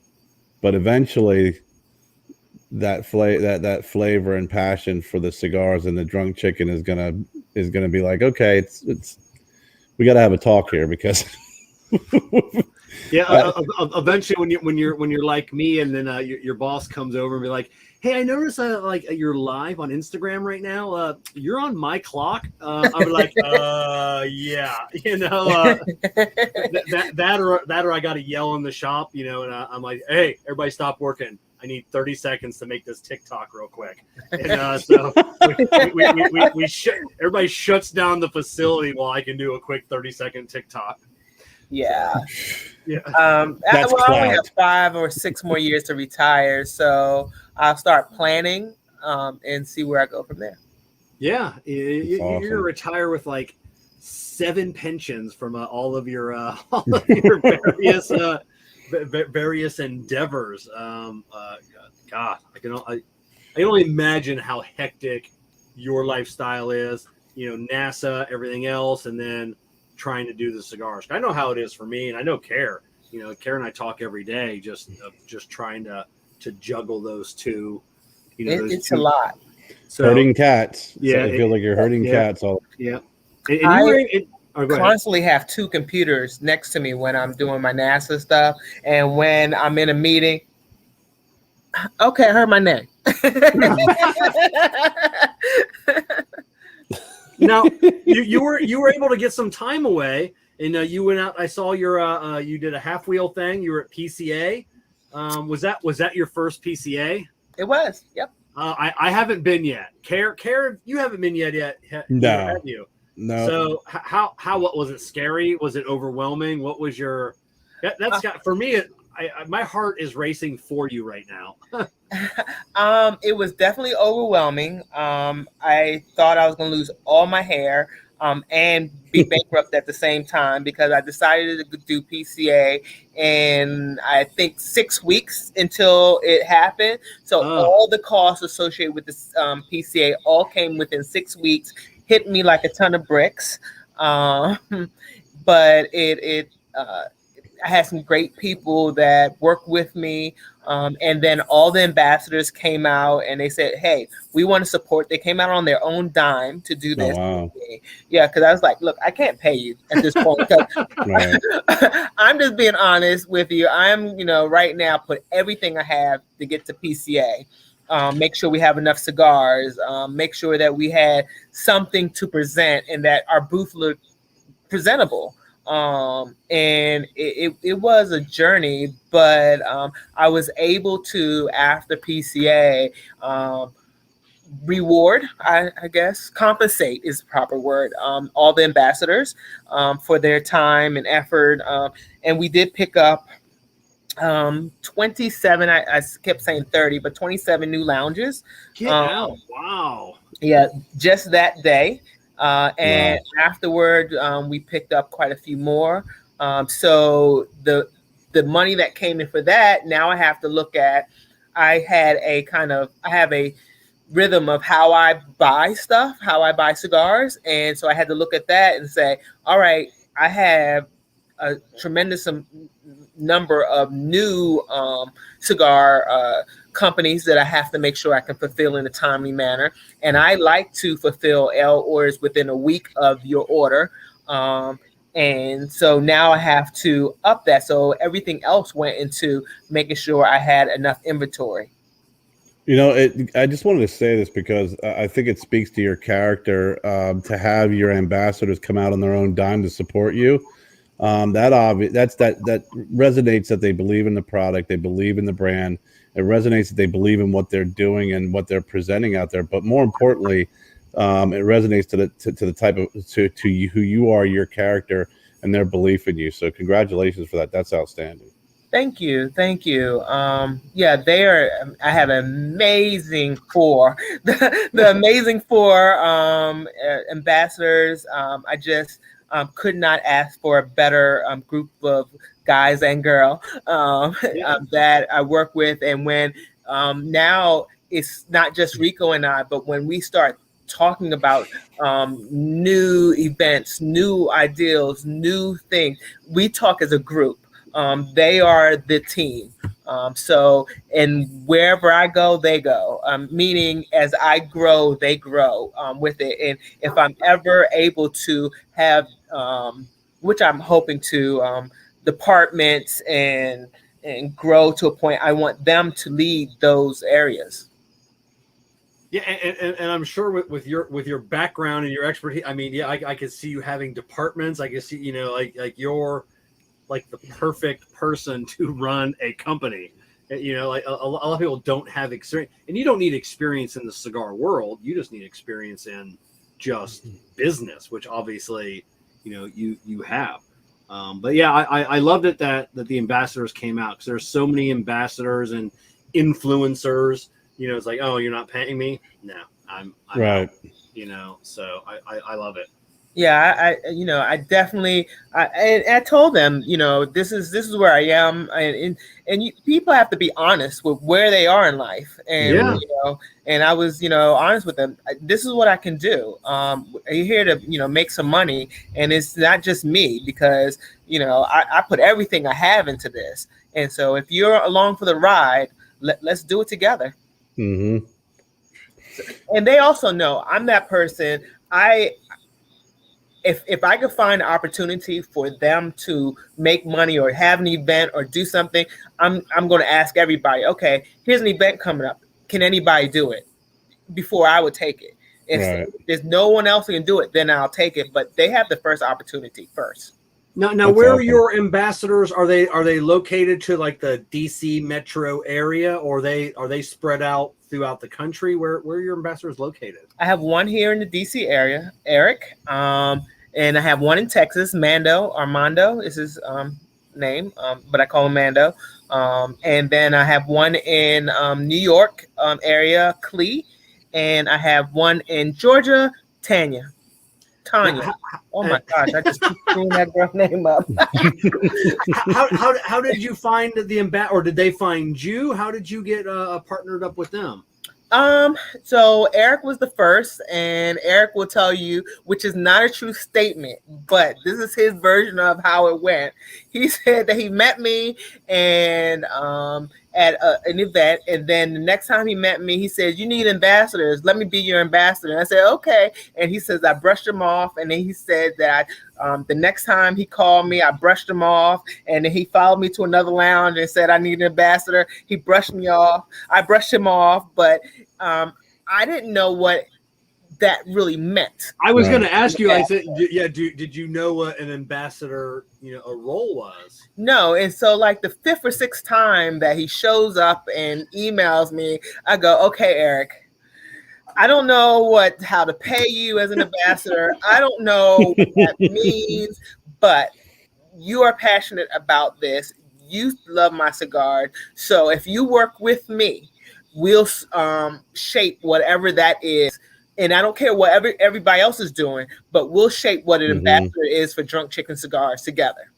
but eventually that flavor and passion for the cigars and the drunk chicken is gonna be like, okay, it's we got to have a talk here, because eventually when you're like me, and then your boss comes over and be like, hey, I noticed you're live on Instagram right now. You're on my clock. I'll be like, yeah, that or I got to yell in the shop, and I'm like, hey, everybody stop working. I need 30 seconds to make this TikTok real quick. And so everybody shuts down the facility while I can do a quick 30-second TikTok. Yeah. Yeah. I only have 5 or 6 more years to retire, so I'll start planning and see where I go from there. Yeah, you're awesome. gonna retire with like 7 pensions from all of your various endeavors. God, I can only imagine how hectic your lifestyle is. NASA, everything else, and then trying to do the cigars. I know how it is for me, and I know Kerr. Kerr and I talk every day, just trying to juggle those two. It's a lot. So, herding cats. Yeah, so I feel like you're herding cats all. Yeah. I constantly have 2 computers next to me when I'm doing my NASA stuff, and when I'm in a meeting. Okay, I heard my name. Now you were able to get some time away, and you went out. I saw your you did a half wheel thing. You were at PCA. Was that your first PCA? It was. Yep. I haven't been yet. Kerr, you haven't been yet. No. Have you? No. So what was it? Scary? Was it overwhelming? What was your? That's got for me. My heart is racing for you right now. It was definitely overwhelming. I thought I was going to lose all my hair and be bankrupt at the same time, because I decided to do PCA, and I think 6 weeks until it happened. So all the costs associated with this PCA all came within 6 weeks, hit me like a ton of bricks. But I had some great people that worked with me. And then all the ambassadors came out and they said, hey, we want to support. They came out on their own dime to do this. Oh, wow. Yeah, because I was like, look, I can't pay you at this point. Right. I'm just being honest with you. I'm, right now put everything I have to get to PCA. Make sure we have enough cigars. Make sure that we had something to present and that our booth looked presentable. And it was a journey, but I was able to, after PCA, reward, I guess, compensate is the proper word, all the ambassadors for their time and effort. And we did pick up 27, I kept saying 30, but 27 new lounges. Get out. Wow. Yeah, just that day. And afterward, we picked up quite a few more. So the money that came in for that, now I have to look at, I have a rhythm of how I buy stuff, how I buy cigars. And so I had to look at that and say, all right, I have a tremendous number of new cigar companies that I have to make sure I can fulfill in a timely manner. And I like to fulfill L orders within a week of your order. And so now I have to up that. So everything else went into making sure I had enough inventory. I just wanted to say this because I think it speaks to your character to have your ambassadors come out on their own dime to support you. that resonates, that they believe in the product, they believe in the brand. It resonates that they believe in what they're doing and what they're presenting out there. But more importantly, it resonates to the type of to you, who you are, your character, and their belief in you. So congratulations for that. That's outstanding. Thank you, thank you. Yeah, they are. I have amazing four, the amazing four ambassadors. I just could not ask for a better group of guys and girl that I work with. And when now it's not just Rico and I, but when we start talking about new events, new ideals, new things, we talk as a group. They are the team. So, and wherever I go, they go. Meaning, as I grow, they grow with it. And if I'm ever able to have, which I'm hoping to, departments and grow to a point, I want them to lead those areas. Yeah, and I'm sure with your background and your expertise, I mean, yeah, I could see you having departments. I can see, you know, like you're like the perfect person to run a company. You know, like a lot of people don't have experience, and you don't need experience in the cigar world. You just need experience in just business, which obviously, you know, you have. But yeah, I loved it that the ambassadors came out, because there's so many ambassadors and influencers. You know, it's like, oh, you're not paying me? No, I'm Right. out, you know, so I love it. Yeah, I definitely, I told them, this is where I am, and people have to be honest with where they are in life, and Yeah. and I was, honest with them. This is what I can do. I'm here to, make some money, and it's not just me, because I put everything I have into this, and so if you're along for the ride, let's do it together. Mm-hmm. And they also know I'm that person. If I could find an opportunity for them to make money or have an event or do something, I'm going to ask everybody, okay, here's an event coming up. Can anybody do it? Before I would take it. If there's no one else who can do it, then I'll take it. But they have the first opportunity first. Now, That's where are awesome. your ambassadors? Are they located to like the DC metro area, or are they spread out throughout the country? Where are your ambassadors located? I have one here in the DC area, Eric. And I have one in Texas, Armando is his name, but I call him Mando. And then I have one in New York area, Clee, and I have one in Georgia, Tanya. Oh my gosh, I just keep screwing that girl's name up. How did you find the or did they find you? How did you get partnered up with them? So Eric was the first, and Eric will tell you, which is not a true statement, but this is his version of how it went. He said that he met me and at an event, and then the next time he met me, he said, "You need ambassadors. Let me be your ambassador." And I said, "Okay." And he says, I brushed him off, and then he said that the next time he called me, I brushed him off, and then he followed me to another lounge and said, "I need an ambassador." He brushed me off. I brushed him off, but I didn't know what that really meant. I was going to ask you. I said, "Yeah, did you know what an ambassador, a role was?" No, and so like the fifth or sixth time that he shows up and emails me, I go, "Okay, Eric, I don't know how to pay you as an ambassador. I don't know what that means, but you are passionate about this. You love my cigar, so if you work with me, we'll shape whatever that is." And I don't care what everybody else is doing, but we'll shape what an ambassador is for Drunk Chicken Cigars together.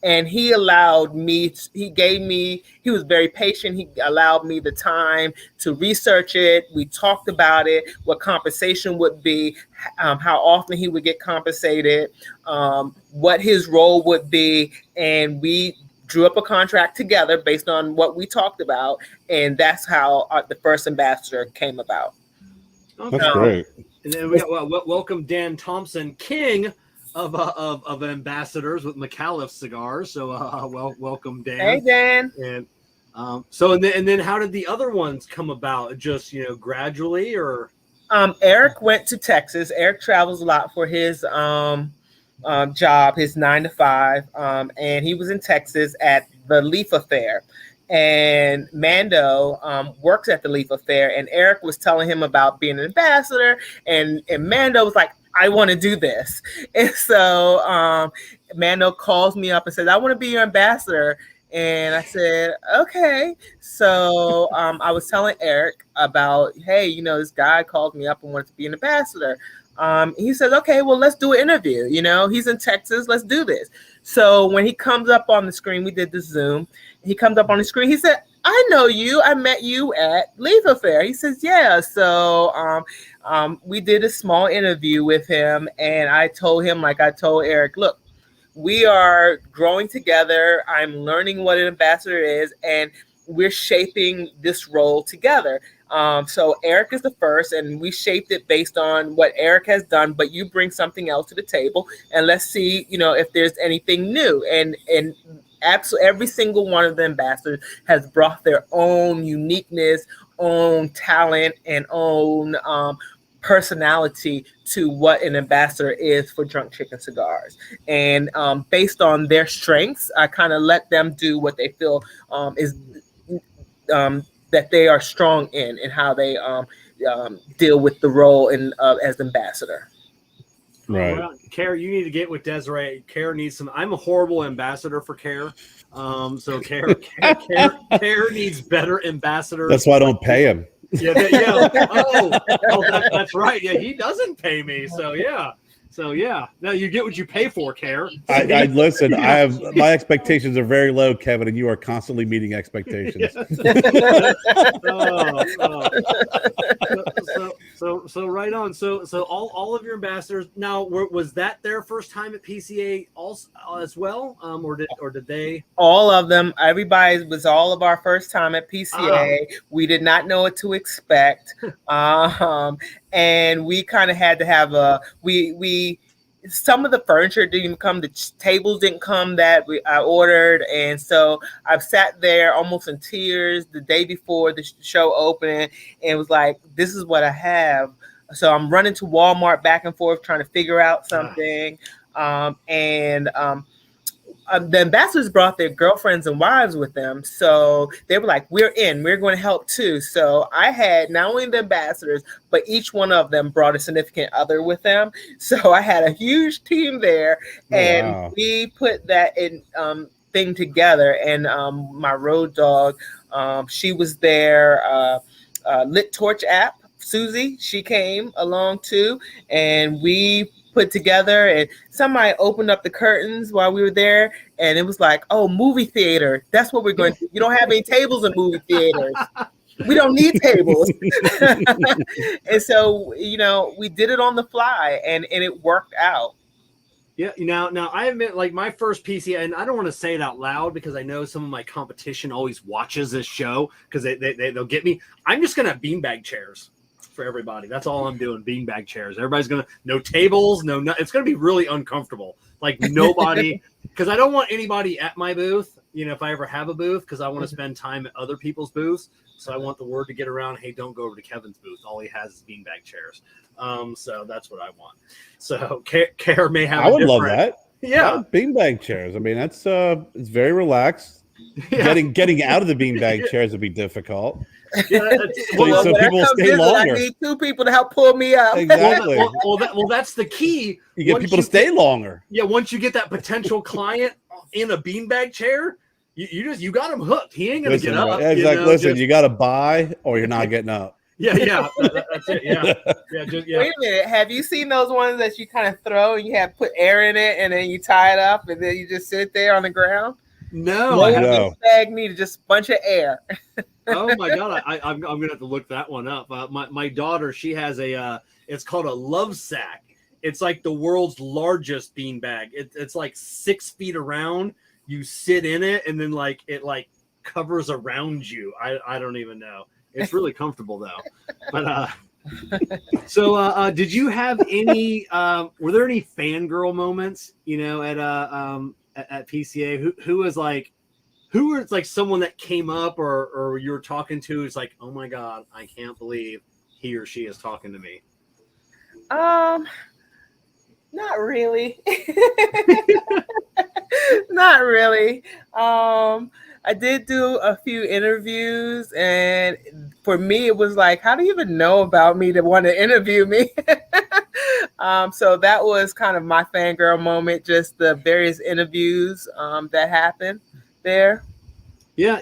And he allowed me, he was very patient. He allowed me the time to research it. We talked about it, what compensation would be, how often he would get compensated, what his role would be. And we drew up a contract together based on what we talked about. And that's how the first ambassador came about. Okay. That's great. And then we got welcome Dan Thompson, king of ambassadors with McAuliffe Cigars. So welcome Dan. Hey Dan. And and then how did the other ones come about? Just gradually, or? Eric went to Texas. Eric travels a lot for his job, his 9 to 5, and he was in Texas at the Leaf Affair. And Mando works at the Leaf Affair, and Eric was telling him about being an ambassador, and Mando was like, I want to do this. And so Mando calls me up and says, I want to be your ambassador. And I said, okay. So I was telling Eric about, hey, you know, this guy called me up and wanted to be an ambassador. He says, okay, well, let's do an interview. You know, he's in Texas. Let's do this. So when he comes up on the screen, we did this Zoom. He comes up on the screen. He said, I know you. I met you at Leaf Affair. He says, yeah. So we did a small interview with him. And I told him, like I told Eric, look, we are growing together. I'm learning what an ambassador is, and we're shaping this role together. So Eric is the first, and we shaped it based on what Eric has done, but you bring something else to the table, and let's see, you know, if there's anything new. And absolutely every single one of the ambassadors has brought their own uniqueness, own talent, and own personality to what an ambassador is for Drunk Chicken Cigars. And based on their strengths, I kind of let them do what they feel is that they are strong in, and how they deal with the role in as ambassador. Right. Well, Kerr, you need to get with Desiree. Kerr needs some. I'm a horrible ambassador for Kerr. So Kerr needs better ambassadors. That's why I don't pay him. Yeah. That's right. Yeah, he doesn't pay me. So yeah. Now you get what you pay for, Kerr. I listen. I have my expectations are very low, Kevin, and you are constantly meeting expectations. So right on. So all of your ambassadors. Now, was that their first time at PCA also as well, or did they? All of them. Everybody was all of our first time at PCA. We did not know what to expect, and we kind of had to have we. Some of the furniture didn't even come. The tables didn't come that I ordered. And so I've sat there almost in tears the day before the show opened, and was like, this is what I have. So I'm running to Walmart back and forth trying to figure out something. The ambassadors brought their girlfriends and wives with them. So they were like, we're going to help too. So I had not only the ambassadors, but each one of them brought a significant other with them. So I had a huge team there, and we put that in thing together. And my road dog, she was there. Lit Torch app, Susie, she came along too, and we put together, and somebody opened up the curtains while we were there, and it was like, oh, movie theater. That's what we're going to do. You don't have any tables in movie theaters. We don't need tables. And so, you know, we did it on the fly, and it worked out. Yeah. Now I admit, like, my first PCA, and I don't want to say it out loud because I know some of my competition always watches this show because they'll get me. I'm just going to have beanbag chairs for everybody. That's all I'm doing. Beanbag chairs. Everybody's no tables, no. It's gonna be really uncomfortable. Like nobody, because I don't want anybody at my booth. You know, if I ever have a booth, because I want to spend time at other people's booths. So I want the word to get around. Hey, don't go over to Kevin's booth. All he has is beanbag chairs. So that's what I want. So Kerr may have. I would love that. Yeah, beanbag chairs. I mean, that's it's very relaxed. Yeah. Getting out of the beanbag chairs would be difficult. Yeah, so people stay longer. I need 2 people to help pull me up. Exactly. Well, that's the key. You get people to stay longer. Yeah, once you get that potential client in a beanbag chair, you got him hooked. He ain't gonna get up. Listen, you got to buy, or you're not getting up. Yeah, that's it. Yeah. Wait a minute. Have you seen those ones that you kind of throw and you have put air in it, and then you tie it up, and then you just sit there on the ground? No, bag needed just a bunch of air. Oh my god, I'm gonna have to look that one up. My daughter, she has it's called a love sack. It's like the world's largest beanbag. It's like 6 feet around. You sit in it, and then it covers around you. I don't even know. It's really comfortable though. But so did you have any? Were there any fangirl moments? You know, at PCA, who was like, who was like someone that came up or you were talking to is like, oh my god, I can't believe he or she is talking to me. Not really. Not really. I did do a few interviews, and for me, it was like, how do you even know about me to want to interview me? So that was kind of my fangirl moment, just the various interviews that happened there. Yeah,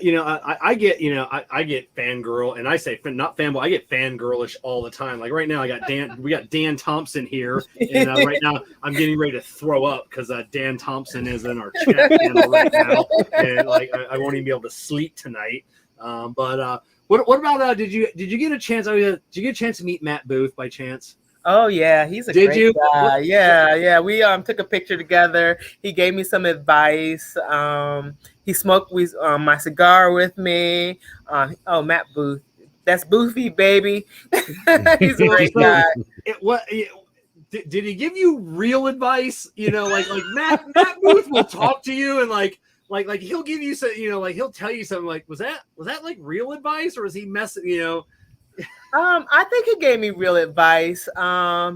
I get, I get fangirl, and I say not fanboy. I get fangirlish all the time. Like right now, we got Dan Thompson here, and right now I'm getting ready to throw up because Dan Thompson is in our chat panel right now, and like I won't even be able to sleep tonight. But what about did you get a chance? Did you get a chance to meet Matt Booth by chance? Oh yeah, he's a great guy. Yeah. We took a picture together. He gave me some advice. He smoked my cigar with me. Matt Booth, that's Boothy, baby. He's a great guy. Did he give you real advice? Like Matt Booth will talk to you and like he'll give you some, like he'll tell you something like, was that like real advice, or was he messing? I think he gave me real advice.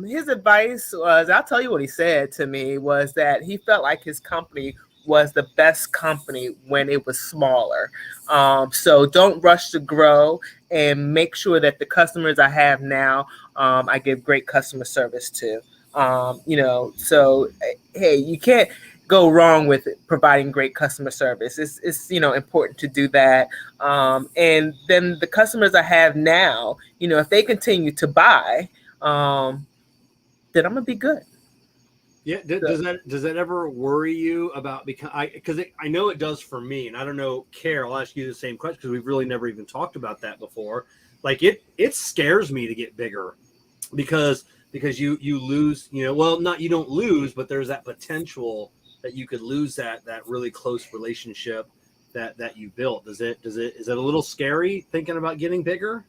His advice was, I'll tell you what he said to me, was that he felt like his company was the best company when it was smaller. So don't rush to grow, and make sure that the customers I have now, I give great customer service to. So hey, you can't go wrong with providing great customer service. It's important to do that. And then the customers I have now, if they continue to buy, then I'm gonna be good. Yeah. Does that ever worry you about, because I know it does for me, and I don't know, Kerr, I'll ask you the same question because we've really never even talked about that before. Like it scares me to get bigger because you lose, not, you don't lose, but there's that potential that you could lose that really close relationship that you built. Is it a little scary thinking about getting bigger?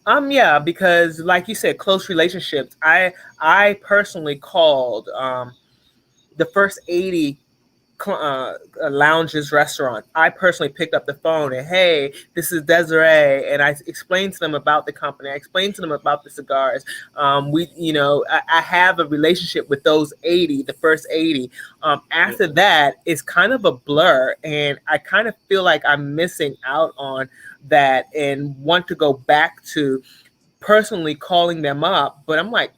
Yeah, because like you said, close relationships. I personally called the first 80 lounges, restaurant. I personally picked up the phone and, hey, this is Desiree, and I explained to them about the company. I explained to them about the cigars. I have a relationship with those 80, the first 80. After that, it's kind of a blur, and I kind of feel like I'm missing out on that and want to go back to personally calling them up. But I'm like,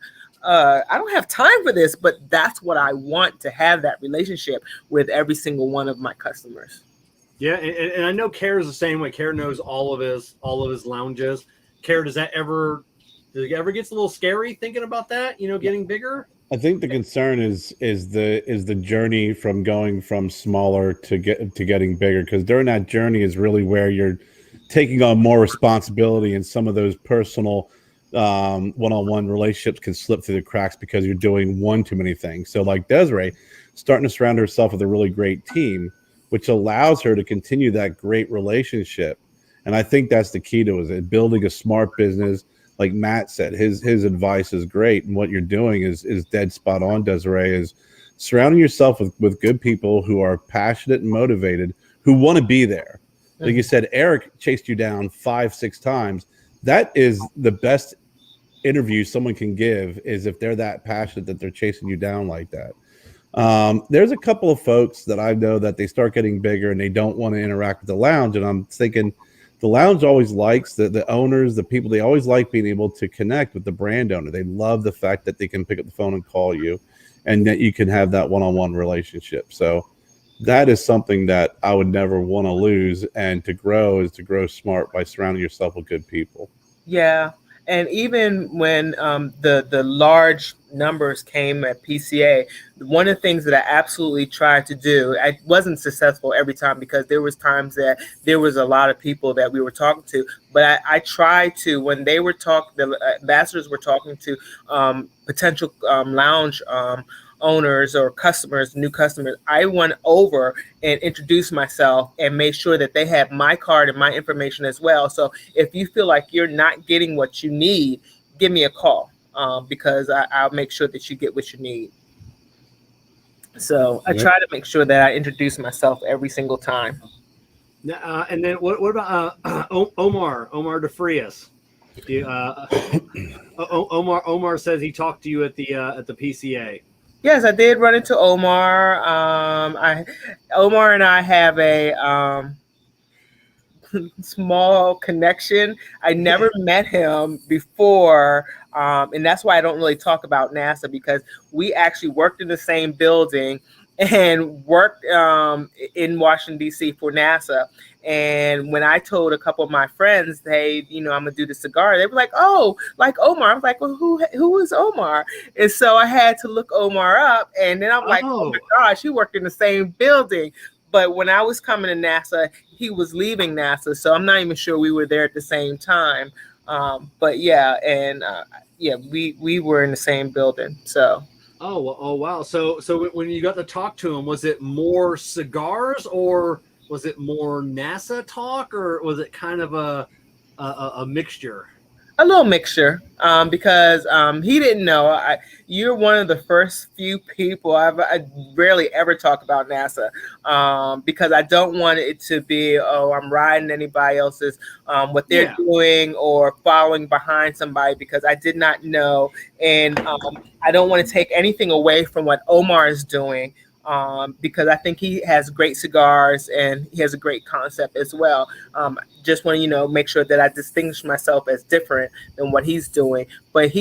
I don't have time for this, but that's what I want, to have that relationship with every single one of my customers. Yeah, and I know Kerr is the same way. Kerr knows all of his lounges. Kerr, does it ever gets a little scary thinking about that? Getting bigger. I think the concern is the journey from going from smaller to getting bigger, because during that journey is really where you're taking on more responsibility, and some of those personal one-on-one relationships can slip through the cracks because you're doing one too many things. So like Desiree, starting to surround herself with a really great team, which allows her to continue that great relationship. And I think that's the key to it, building a smart business. Like Matt said, his advice is great, and what you're doing is dead spot on, Desiree, is surrounding yourself with good people who are passionate and motivated, who want to be there. Like you said, Eric chased you down 5-6 times. That is the best interview someone can give, is if they're that passionate that they're chasing you down like that. There's a couple of folks that I know that they start getting bigger and they don't want to interact with the lounge. And I'm thinking the lounge always likes the owners, the people, they always like being able to connect with the brand owner. They love the fact that they can pick up the phone and call you, and that you can have that one-on-one relationship. So that is something that I would never want to lose. And to grow is to grow smart by surrounding yourself with good people. Yeah. And even when the large numbers came at PCA, one of the things that I absolutely tried to do, I wasn't successful every time, because there was times that there was a lot of people that we were talking to, but I tried to, when they were talking, the ambassadors were talking to potential lounge owners or customers, new customers, I went over and introduced myself and made sure that they had my card and my information as well. So if you feel like you're not getting what you need, give me a call, because I'll make sure that you get what you need. So I try to make sure that I introduce myself every single time. And then what about Omar DeFrias? Omar says he talked to you at the PCA. Yes, I did run into Omar. Omar and I have a small connection. I never met him before, and that's why I don't really talk about NASA, because we actually worked in the same building and worked in Washington D.C. for NASA. And when I told a couple of my friends, hey, I'm gonna do the cigar, they were like, "Oh, like Omar." I was like, "Well, who is Omar?" And so I had to look Omar up, and then I'm like, "Oh my gosh, he worked in the same building." But when I was coming to NASA, he was leaving NASA, so I'm not even sure we were there at the same time. But yeah, and we were in the same building. So. Oh wow. So when you got to talk to him, was it more cigars, or was it more NASA talk, or was it kind of a mixture? A little mixture, because he didn't know. You're one of the first few people I rarely ever talk about NASA, because I don't want it to be, oh, I'm riding anybody else's what they're doing or following behind somebody, because I did not know, and I don't want to take anything away from what Omar is doing. Because I think he has great cigars and he has a great concept as well. Just want to, make sure that I distinguish myself as different than what he's doing. But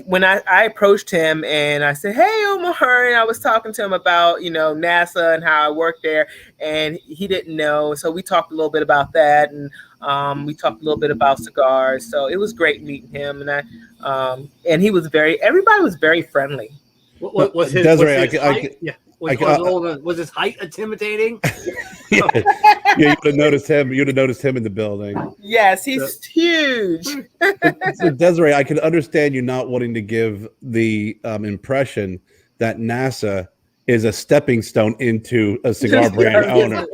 when I approached him and I said, "Hey, Omar," and I was talking to him about, NASA and how I worked there, and he didn't know. So we talked a little bit about that, and we talked a little bit about cigars. So it was great meeting him, and he was everybody was very friendly. What was his, Desiree, was his height? Was his height intimidating? You would have noticed him. You'd have noticed him in the building. Yes, he's huge. So Desiree, I can understand you not wanting to give the impression that NASA is a stepping stone into a cigar brand owner.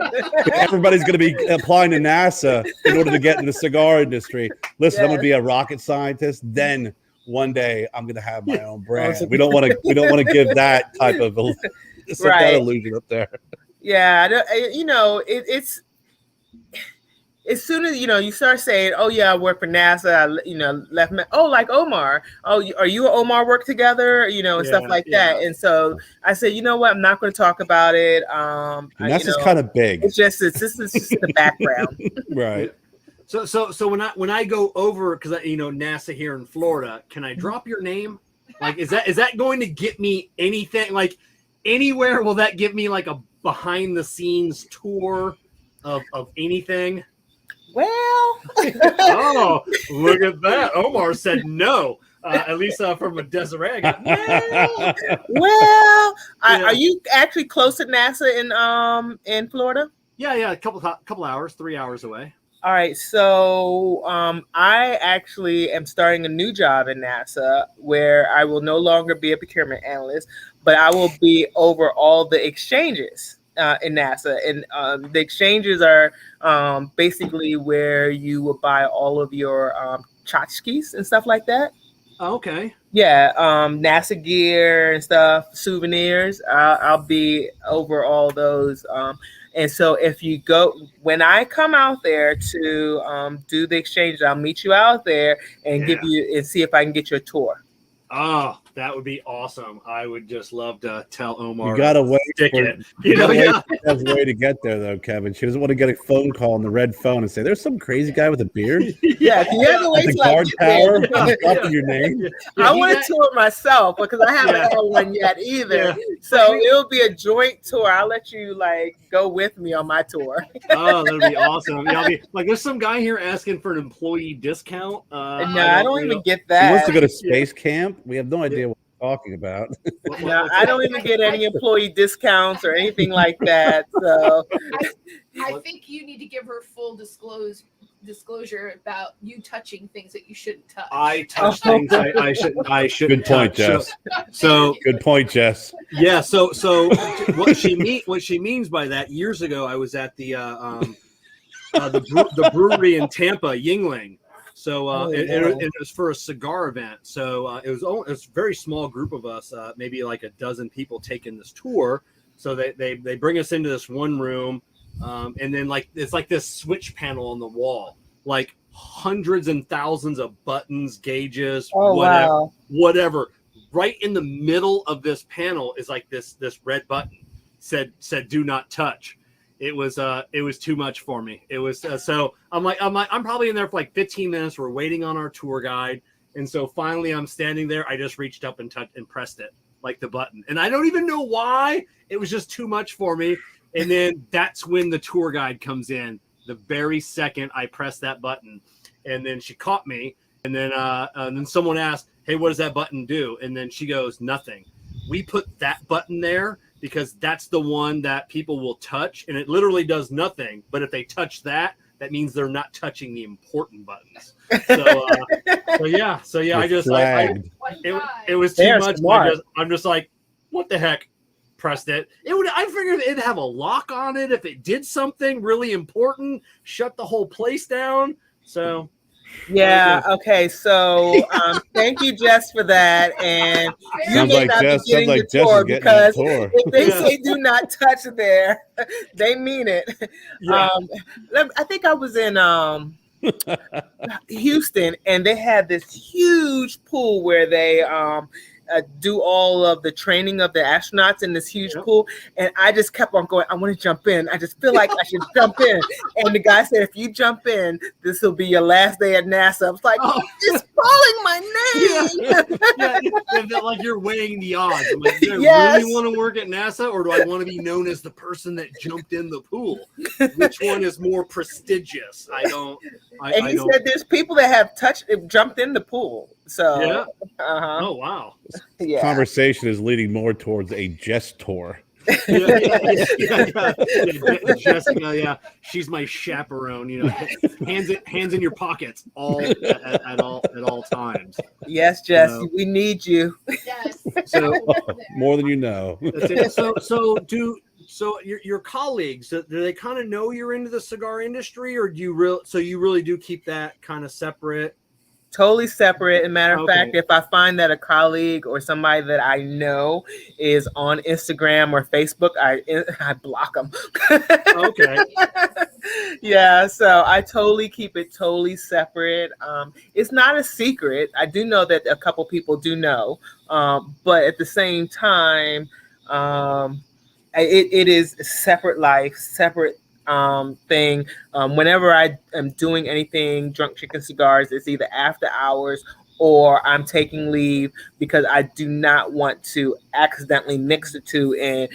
Everybody's going to be applying to NASA in order to get in the cigar industry. Listen, I'm going to be a rocket scientist. Then one day I'm going to have my own brand. We don't want to give that type of that illusion up there. Yeah, it's as soon as you start saying, "Oh yeah, I work for NASA," left me. Oh, like Omar. Oh, are you and Omar work together? And stuff like that. And so I said, you know what? I'm not going to talk about it. NASA's kind of big. This is just the background. Right. So when I go over, because NASA here in Florida, can I drop your name? Like, is that going to get me anything? Like, anywhere will that give me like a behind the scenes tour of anything? Well, oh, look at that! Omar said no. At least from a Desiree, I got, well. Are you actually close to NASA in Florida? Yeah, a couple hours, 3 hours away. All right, so I actually am starting a new job in NASA where I will no longer be a procurement analyst, but I will be over all the exchanges in NASA. And the exchanges are basically where you will buy all of your tchotchkes and stuff like that. Oh, okay. Yeah, NASA gear and stuff, souvenirs. I'll be over all those. And so if you when I come out there to do the exchange, I'll meet you out there and give you and see if I can get you a tour. Oh, that would be awesome. I would just love to tell Omar. You gotta wait for it. There's a way to get there, though, Kevin. She doesn't want to get a phone call on the red phone and say, "There's some crazy guy with a beard." Yeah, you have to wait the till guard tower. Dropping your name. I want to tour myself because I haven't had one yet either. So it'll be a joint tour. I'll let you go with me on my tour. Oh, that'd be awesome. Yeah, I'll be there's some guy here asking for an employee discount. No, I don't even get that. He wants to go to space camp. We have no idea what we're talking about. No, I don't even get any employee discounts or anything like that. So I think you need to give her full disclosure about you touching things that you shouldn't touch. I touch things I shouldn't. Good point, Jess. So good point, Jess. Yeah. So what she means by that, years ago I was at the brewery in Tampa, Yingling. So it was for a cigar event. So it was a very small group of us, maybe like a dozen people taking this tour. So they bring us into this one room, and then it's like this switch panel on the wall, like hundreds and thousands of buttons, gauges, whatever, right in the middle of this panel is like this red button said do not touch. It was too much for me. It was so I'm probably in there for like 15 minutes. We're waiting on our tour guide, and so finally I'm standing there. I just reached up and pressed it, like the button, and I don't even know why. It was just too much for me. And then that's when the tour guide comes in. The very second I pressed that button, and then she caught me, and then someone asked, "Hey, what does that button do?" And then she goes, "Nothing. We put that button there because that's the one that people will touch, and it literally does nothing. But if they touch that, that means they're not touching the important buttons." So yeah. It was too much. I'm just like, what the heck? Pressed it. I figured it'd have a lock on it if it did something really important, shut the whole place down. So yeah, okay. So thank you, Jess, for that. And you Sounds may like not Jess- be getting sounds the like Jess is tour getting because that tour. if they Yeah. say do not touch there, they mean it. Yeah. I think I was in Houston, and they had this huge pool where they do all of the training of the astronauts in this huge pool, and I just kept on going. I want to jump in. I just feel like I should jump in. And the guy said, "If you jump in, this will be your last day at NASA." I was like, "It's calling my name." Like you're weighing the odds. I'm like, do I Yes. really want to work at NASA, or do I want to be known as the person that jumped in the pool? Which one is more prestigious? And he said there's people that have jumped in the pool. So yeah. Oh wow. Yeah. Conversation is leading more towards a Jess tour. Yeah. Jessica, yeah, she's my chaperone. You know, hands in your pockets at all times. Yes, Jess, we need you. Yes. So More than you know. that's it. So your colleagues, do they kind of know you're into the cigar industry, or do you really do keep that kind of separate? Totally separate. As a matter of Okay. fact, if I find that a colleague or somebody that I know is on Instagram or Facebook, I block them. Okay. Yeah, so I totally keep it totally separate. It's not a secret. I do know that a couple people do know, but at the same time, it is a separate life, separate thing. Whenever I am doing anything Drunk Chicken Cigars, it's either after hours or I'm taking leave because I do not want to accidentally mix the two. And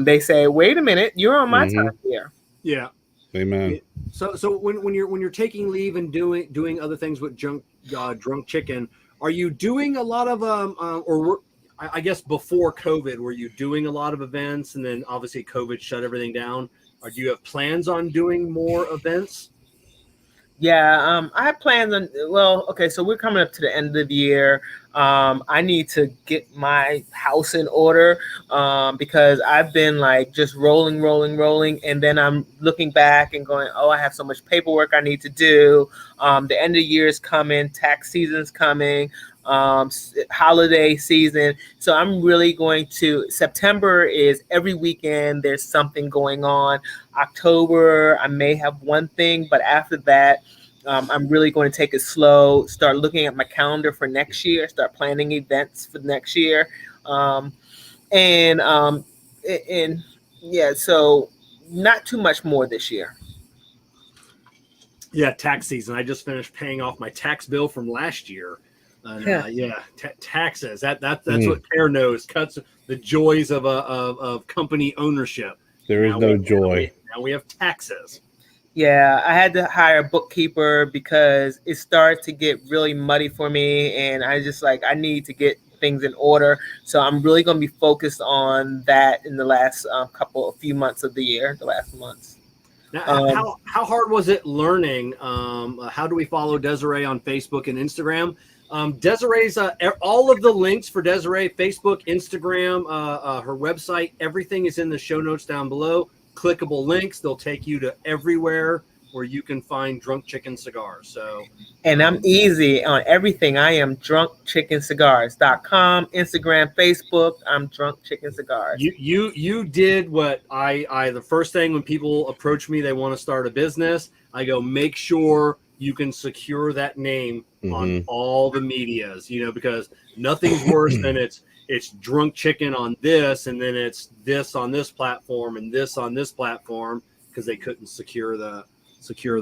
they say, "Wait a minute, you're on my time here." Yeah. Amen. So when you're taking leave and doing other things with Drunk Chicken, are you doing a lot of I guess before COVID, were you doing a lot of events, and then obviously COVID shut everything down? Or do you have plans on doing more events? Yeah, I have plans on. Well, okay, so we're coming up to the end of the year. I need to get my house in order because I've been like just rolling, and then I'm looking back and going, "Oh, I have so much paperwork I need to do." The end of the year is coming, tax season's coming, holiday season. So I'm really going to. September is every weekend. There's something going on. October, I may have one thing, but after that, I'm really going to take it slow, start looking at my calendar for next year, start planning events for next year. And yeah, so not too much more this year. Yeah, tax season. I just finished paying off my tax bill from last year. And, taxes. That's what Kerr knows. Cuts the joys of company ownership. There is no joy. Now we have taxes. Yeah, I had to hire a bookkeeper because it started to get really muddy for me, and I need to get things in order. So I'm really going to be focused on that in the last few months of the year, the last months. Now, how hard was it learning? How do we follow Desiree on Facebook and Instagram? Desiree's all of the links for Desiree, Facebook, Instagram, her website, everything is in the show notes down below. Clickable links, they'll take you to everywhere where you can find Drunk Chicken Cigars. So, and I'm easy on everything. I am drunkchickencigars.com, Instagram, Facebook. I'm Drunk Chicken Cigars. You did what I the first thing when people approach me, they want to start a business, I go, make sure you can secure that name on Mhm. all the medias, because nothing's worse than it's drunk chicken on this, and then it's this on this platform and this on this platform because they couldn't secure the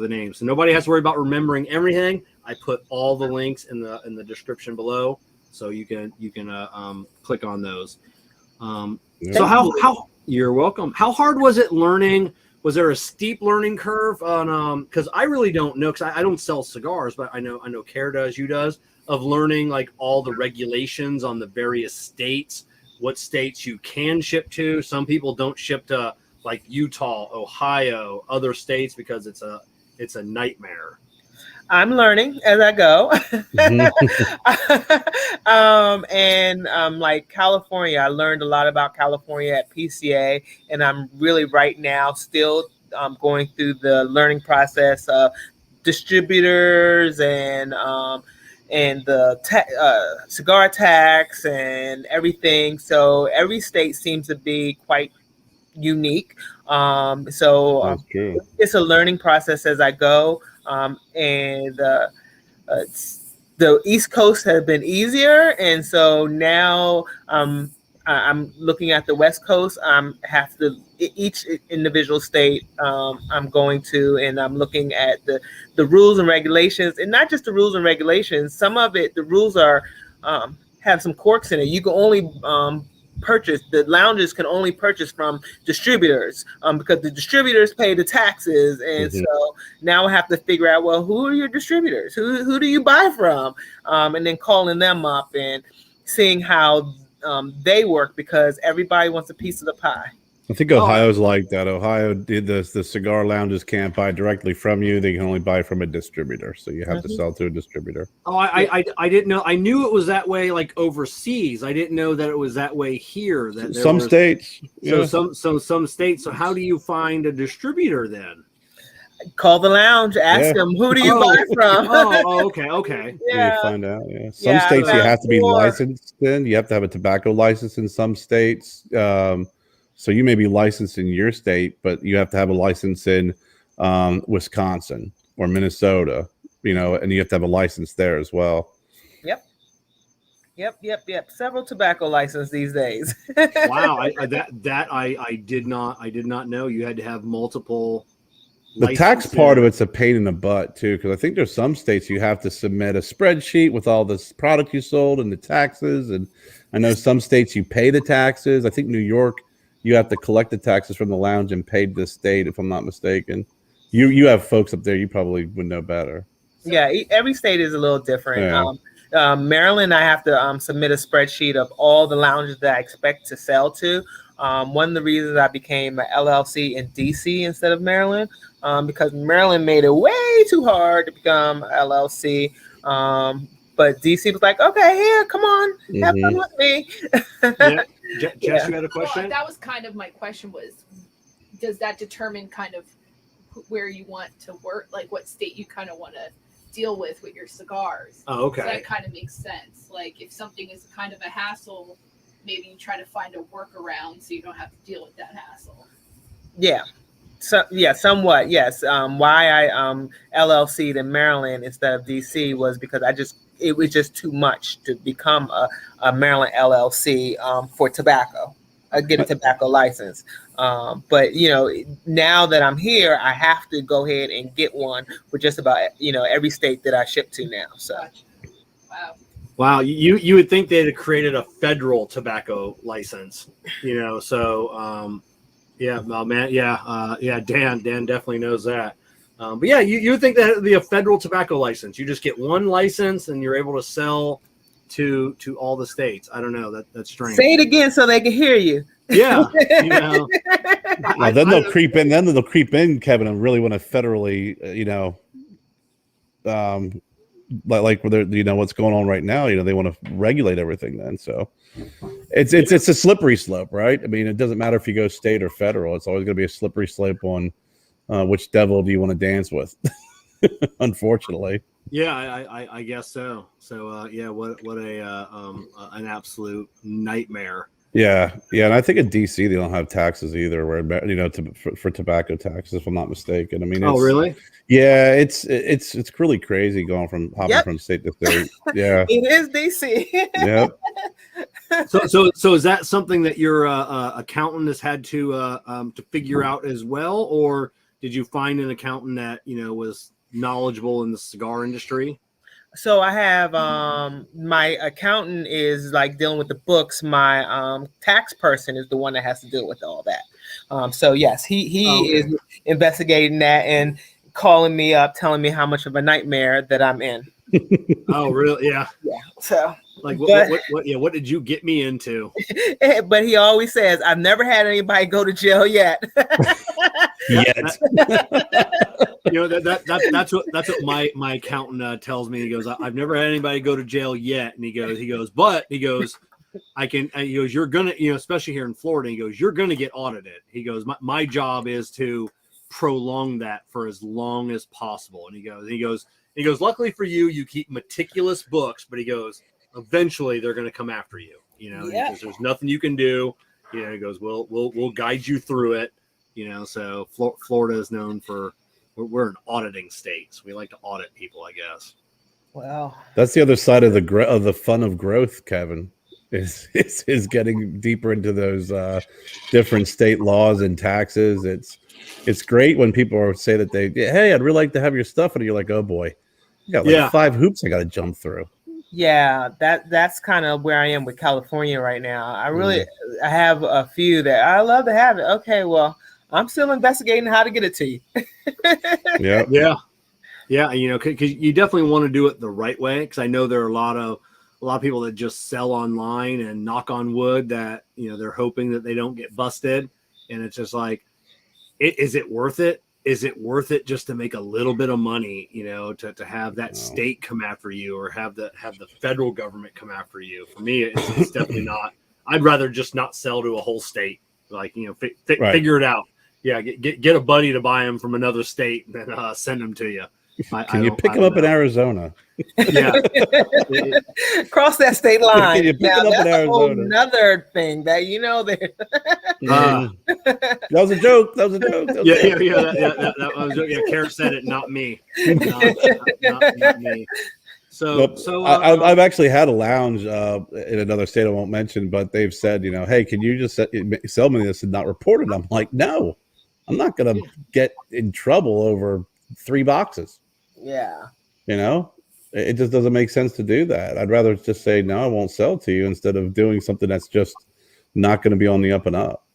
name. So nobody has to worry about remembering everything. I put all the links in the description below, so you can click on those. So how you're welcome. How hard was it learning? Was there a steep learning curve on because I really don't know, because I don't sell cigars, but I know Kerr does, you does, of learning like all the regulations on the various states, what states you can ship to. Some people don't ship to like Utah, Ohio, other states because it's a nightmare. I'm learning as I go. Mhm. Like California, I learned a lot about California at PCA, and I'm really right now still going through the learning process of distributors and the cigar tax and everything. So every state seems to be quite unique. That's true. It's a learning process as I go. The East Coast has been easier, and so now I'm looking at the West Coast. Have to each individual state I'm going to, and I'm looking at the rules and regulations, and not just the rules and regulations. Some of it, the rules are have some quirks in it. You can only the lounges can only purchase from distributors because the distributors pay the taxes, and Mhm. so now I have to figure out, well, who are your distributors? Who do you buy from? And then calling them up and seeing how they work, because everybody wants a piece of the pie. I think Oh, Ohio's like that. Ohio did this. The cigar lounges can't buy directly from you. They can only buy from a distributor. So you have to Mhm. sell to a distributor. Oh, I didn't know. I knew it was that way, like overseas. I didn't know that it was that way here. That there Some was states. so Yeah. some states. So how do you find a distributor then? Call the lounge, ask Yeah. them, who do you Oh, buy from? okay. You Yeah, find out. Yeah. Some yeah. states you have to be Before, licensed in. You have to have a tobacco license in some states. So you may be licensed in your state, but you have to have a license in Wisconsin or Minnesota, and you have to have a license there as well. Yep. Several tobacco licenses these days. Wow, I did not know you had to have multiple The tax licenses. part of it's a pain in the butt too, because I think there's some states you have to submit a spreadsheet with all this product you sold and the taxes, and I know some states you pay the taxes. I think New York, you have to collect the taxes from the lounge and pay the state, if I'm not mistaken. You have folks up there, you probably would know better. Yeah, every state is a little different. Yeah. Maryland, I have to submit a spreadsheet of all the lounges that I expect to sell to. One of the reasons I became an LLC in DC instead of Maryland, because Maryland made it way too hard to become LLC. But DC was like, okay, here, come on, have fun Mhm. with me. Yeah, Jess, Yeah. you had a question. That was kind of my question. Does that determine kind of where you want to work, like what state you kind of want to deal with your cigars? Oh, So okay. that kind of makes sense. Like if something is kind of a hassle, maybe you try to find a workaround so you don't have to deal with that hassle. Yeah. So yeah, somewhat yes. Why I LLC'd in Maryland instead of DC was because it was just too much to become a Maryland LLC for tobacco. Get a tobacco license. But now that I'm here, I have to go ahead and get one for just about every state that I ship to now. So Gotcha. Wow. Wow, you would think they'd have created a federal tobacco license, So yeah, well, man, yeah, Dan definitely knows that. But yeah, you would think that it'd be a federal tobacco license. You just get one license and you're able to sell to all the states. I don't know, that's strange. say it again so they can hear you. Yeah, Well, then they'll creep in. Then they'll creep in, Kevin, and really want to federally, like what's going on right now. They want to regulate everything. Then, so it's a slippery slope, right? I mean, it doesn't matter if you go state or federal. It's always going to be a slippery slope on which devil do you want to dance with. Unfortunately. Yeah, I guess so. So yeah, what a an absolute nightmare. Yeah, and I think in DC they don't have taxes either, where for tobacco taxes, if I'm not mistaken. I mean, Oh, really? Yeah, it's really crazy hopping Yep. from state to state. Yeah, It is DC. yep. So is that something that your accountant has had to figure out as well, or did you find an accountant that was knowledgeable in the cigar industry? So I have my accountant is like dealing with the books. My tax person is the one that has to deal with all that. So yes, he is investigating that and calling me up, telling me how much of a nightmare that I'm in. Oh, really? Yeah. Yeah. So like what did you get me into? But he always says, I've never had anybody go to jail yet. That's what my accountant tells me. He goes, I've never had anybody go to jail yet, and he goes, you're gonna, especially here in Florida, he goes, you're gonna get audited. He goes, my job is to prolong that for as long as possible. And he goes, luckily for you, you keep meticulous books, but he goes, eventually they're gonna come after you. Because there's nothing you can do. He goes, we'll guide you through it. So Florida is known for, we're an auditing state, so we like to audit people, I guess. Well, that's the other side of the fun of growth, Kevin, is getting deeper into those different state laws and taxes. It's great when people say that hey, I'd really like to have your stuff, and you're like, oh boy, you got 5 hoops I got to jump through. Yeah, that's kind of where I am with California right now. I have a few that I love to have it. Okay, well, I'm still investigating how to get it to you. Yeah. Because you definitely want to do it the right way. Because I know there are a lot of people that just sell online and knock on wood that they're hoping that they don't get busted, and it's just like, is it worth it? Is it worth it just to make a little bit of money? To have that state come after you, or have the federal government come after you? For me, it's definitely not. I'd rather just not sell to a whole state. Like figure it out. Yeah, get a buddy to buy them from another state and then send them to you. Can you pick them up in Arizona? Yeah. Cross that state line. Can you pick them up in Arizona? Another thing that that was a joke. That was a joke. That was a joke. Yeah, Kerr said it, not me. Not me. I've actually had a lounge in another state I won't mention, but they've said, hey, can you just sell me this and not report it? I'm like, no, I'm not going to get in trouble over 3 boxes. Yeah. It just doesn't make sense to do that. I'd rather just say, no, I won't sell to you, instead of doing something that's just not going to be on the up and up.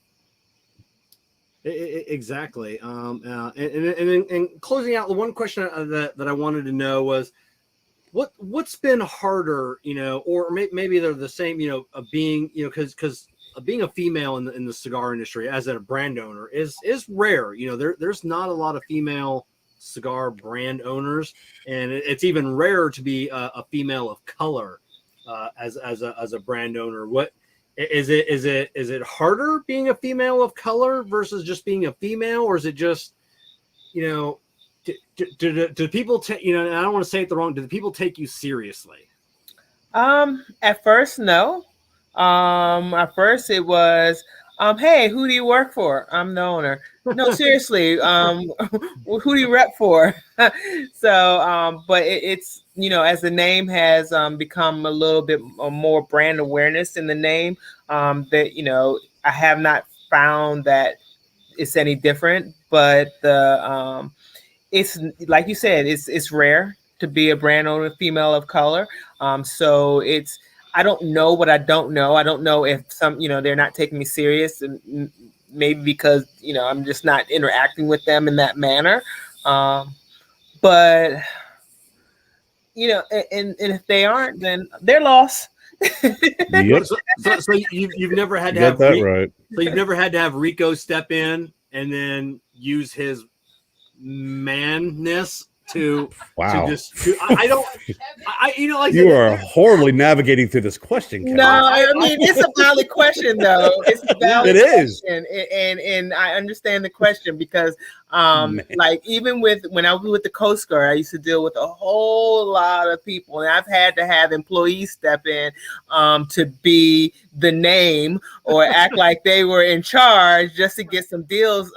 Exactly. And closing out, the one question that I wanted to know was, what's been harder, or maybe they're the same, of being, because being a female in the cigar industry as a brand owner is rare. There's not a lot of female cigar brand owners, and it's even rarer to be a female of color as a brand owner. What is it harder being a female of color versus just being a female, or is it just, do people take, and I don't want to say it the wrong, do the people take you seriously? At first, no. At first it was, hey, who do you work for? I'm the owner. No, seriously, who do you rep for? So, but it's, as the name has become a little bit more brand awareness in the name, that, I have not found that it's any different, but it's like you said, it's rare to be a brand owner female of color. So I don't know what I don't know. I don't know if they're not taking me serious, and maybe because, I'm just not interacting with them in that manner. But, and if they aren't, then they're lost. Yep. So you've never had to Got have that right. So you've never had to have Rico step in and then use his manness Wow. I don't you know, like You are horribly navigating through this question, Kevin. No, I mean it's a valid question though. It's a valid It is. question, and I understand the question because Man. like even when I was with the Coast Guard, I used to deal with a whole lot of people, and I've had to have employees step in to be the name or act like they were in charge just to get some deals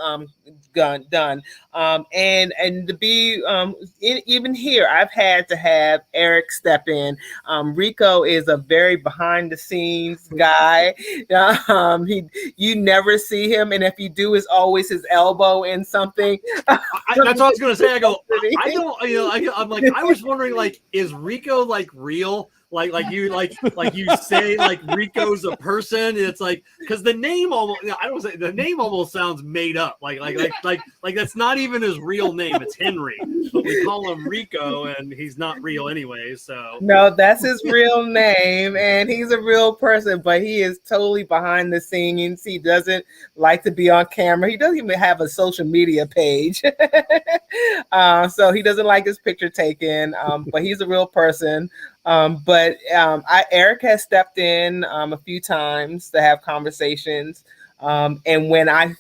done. And to be even here, I've had to have Eric step in. Rico is a very behind the scenes guy. You never see him, and if you do, it's always his elbow in something. that's what I was gonna say. I don't, you know, I'm like, I was wondering, like, is Rico like real? Like you say, like Rico's a person. It's like, because the name almost, I don't say the name almost sounds made up. Like that's not even his real name. It's Henry, but we call him Rico, and he's not real anyway. So no, that's his real name, and he's a real person, but he is totally behind the scenes. He doesn't like to be on camera. He doesn't even have a social media page, so he doesn't like his picture taken. But he's a real person. Eric has stepped in a few times to have conversations, and when I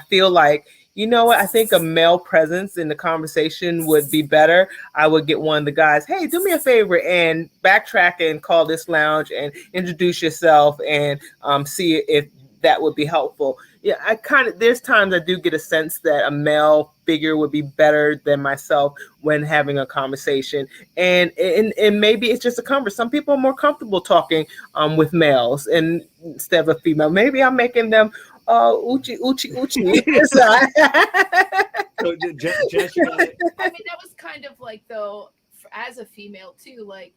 feel like, you know what, I think a male presence in the conversation would be better. I would get one of the guys, hey, do me a favor and backtrack and call this lounge and introduce yourself and see if that would be helpful. Yeah, there's times I do get a sense that a male figure would be better than myself when having a conversation. And maybe it's just a conversation. Some people are more comfortable talking with males instead of a female. Maybe I'm making them uchi. So, Jess, you got it. I mean, that was kind of like, though, as a female too, like,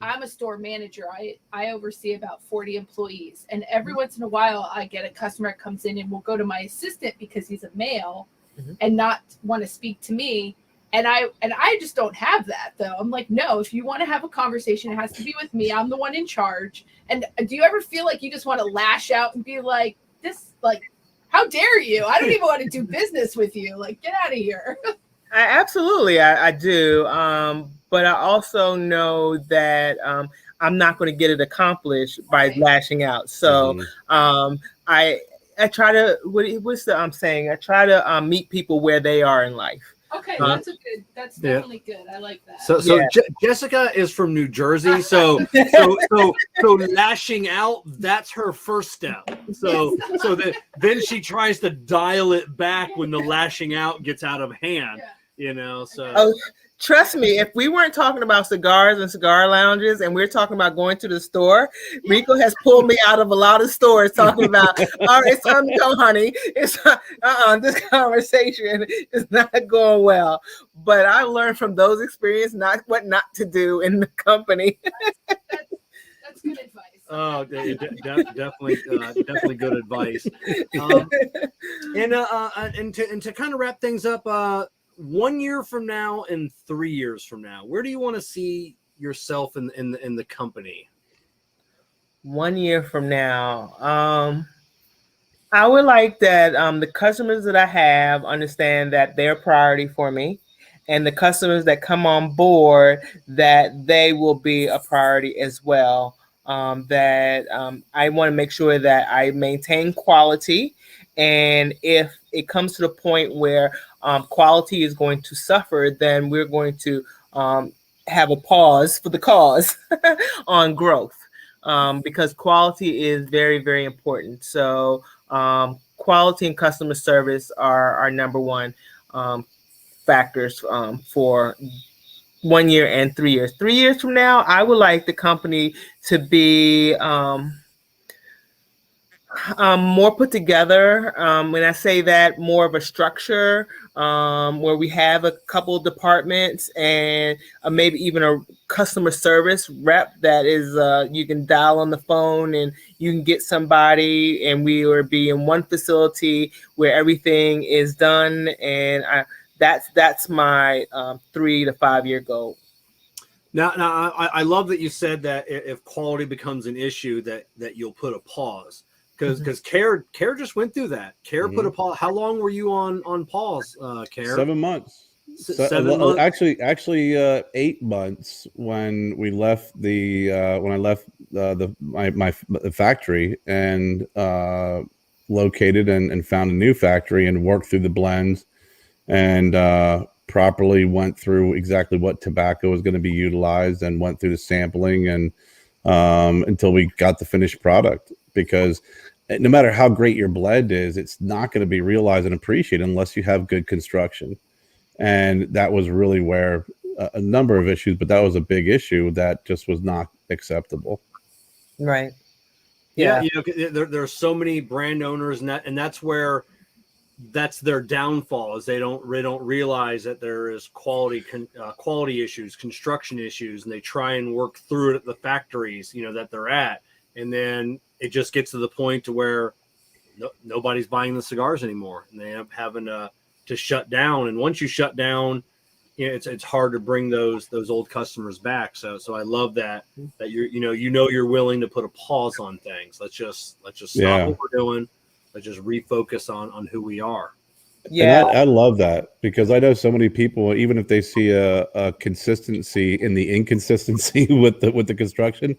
I'm a store manager. I oversee about 40 employees. And every once in a while, I get a customer that comes in and will go to my assistant because he's a male and not want to speak to me. And I just don't have that, though. I'm like, no, if you want to have a conversation, it has to be with me. I'm the one in charge. And do you ever feel like you just want to lash out and be like, how dare you? I don't even want to do business with you. Like, get out of here. I do. But I also know that I'm not going to get it accomplished by lashing out. So I try to, I try to meet people where they are in life. Okay, that's definitely good. I like that. So Jessica is from New Jersey, so lashing out, that's her first step. So then she tries to dial it back when the lashing out gets out of hand. You know, so trust me, if we weren't talking about cigars and cigar lounges and we're talking about going to the store, Rico has pulled me out of a lot of stores talking about, all right, it's time to go, honey. It's this conversation is not going well. But I learned from those experiences what not to do in the company. That's good advice. Oh, definitely good advice. And to kind of wrap things up, 1 year from now and 3 years from now, where do you want to see yourself in the company? 1 year from now, I would like that the customers that I have understand that they're a priority for me, and the customers that come on board, that they will be a priority as well. I want to make sure that I maintain quality, and if it comes to the point where quality is going to suffer, then we're going to have a pause for the cause on growth, because quality is very, very important. So quality and customer service are our number one factors for 1 year and 3 years. 3 years from now, I would like the company to be more put together. When I say that, more of a structure where we have a couple of departments and maybe even a customer service rep that is you can dial on the phone and you can get somebody, and we will be in one facility where everything is done. And that's my 3 to 5 year goal. Now, I love that you said that if quality becomes an issue, that you'll put a pause. Because Kerr just went through that. Kerr put a pause. How long were you on pause, Kerr? 7 months. 7 months. Actually, 8 months when we left when I left my factory and located and found a new factory and worked through the blends and properly went through exactly what tobacco was going to be utilized and went through the sampling and until we got the finished product, because no matter how great your blend is, it's not going to be realized and appreciated unless you have good construction. And that was really where a number of issues, but that was a big issue that just was not acceptable. Right. Yeah, there are so many brand owners, and that's where that's their downfall, is they don't realize that there is quality issues, construction issues, and they try and work through it at the factories, that they're at, and then it just gets to the point to where nobody's buying the cigars anymore, and they end up having to shut down. And once you shut down, it's hard to bring those old customers back. So I love that you're willing to put a pause on things. Let's just stop what we're doing. Let's just refocus on who we are. Yeah, and I love that, because I know so many people, even if they see a consistency in the inconsistency with the construction,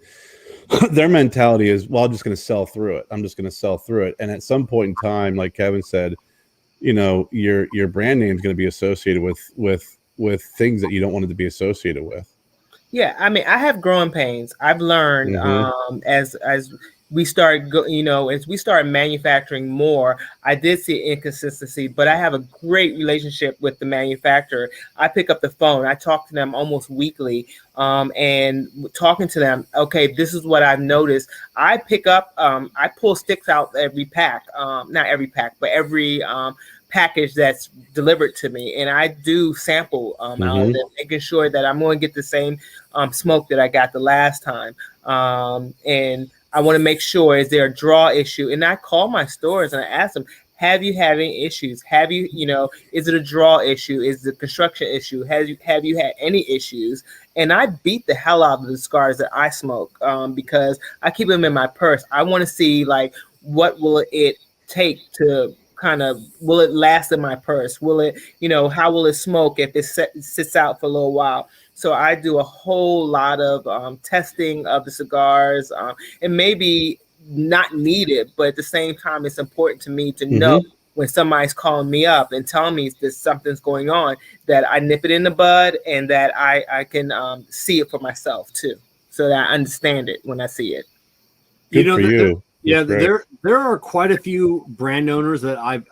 their mentality is, well, I'm just going to sell through it. I'm just going to sell through it. And at some point in time, like Kevin said, your brand name is going to be associated with things that you don't want it to be associated with. Yeah, I mean, I have growing pains. I've learned as we start as we start manufacturing more, I did see inconsistency, but I have a great relationship with the manufacturer. I pick up the phone, I talk to them almost weekly, and talking to them, okay, this is what I've noticed. I pick up, I pull sticks out every pack, not every pack, but every package that's delivered to me, and I do sample out of them, making sure that I'm going to get the same smoke that I got the last time, and I want to make sure, is there a draw issue? And I call my stores and I ask them, have you had any issues? Have you, is it a draw issue? Is it a construction issue? Have you had any issues? And I beat the hell out of the cigars that I smoke, because I keep them in my purse. I want to see, like, what will it take to will it last in my purse? Will it, how will it smoke if it sits out for a little while? So I do a whole lot of testing of the cigars, and maybe not needed, but at the same time, it's important to me to know when somebody's calling me up and telling me that something's going on, that I nip it in the bud and that I can see it for myself too, so that I understand it when I see it. Good for you. Yeah, there are quite a few brand owners that I've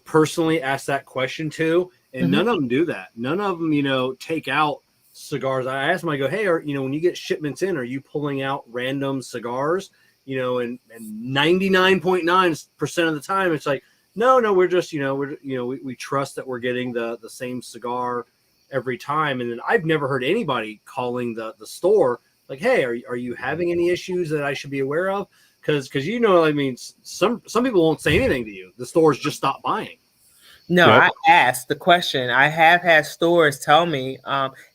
personally asked that question to, and none of them do that. None of them, take out cigars. I asked them, I go, hey, when you get shipments in, are you pulling out random cigars? And 99.9% of the time, it's like, no, we're just, we trust that we're getting the same cigar every time. And then I've never heard anybody calling the store like, hey, are you having any issues that I should be aware of? Because some people won't say anything to you. The stores just stop buying. No, I asked the question. I have had stores tell me,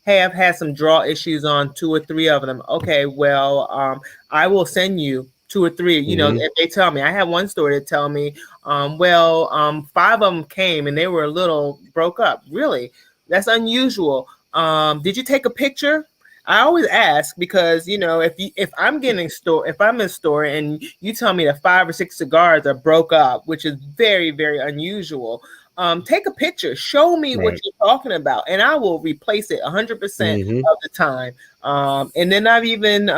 hey, I've had some draw issues on 2 or 3 of them. Okay, well, I will send you 2 or 3. If they tell me. I had one store that tell me, 5 of them came and they were a little broke up. Really? That's unusual. Did you take a picture? I always ask, because if I'm in a store and you tell me that 5 or 6 cigars are broke up, which is very, very unusual, take a picture, show me what you're talking about, and I will replace it 100% of the time. And then I've even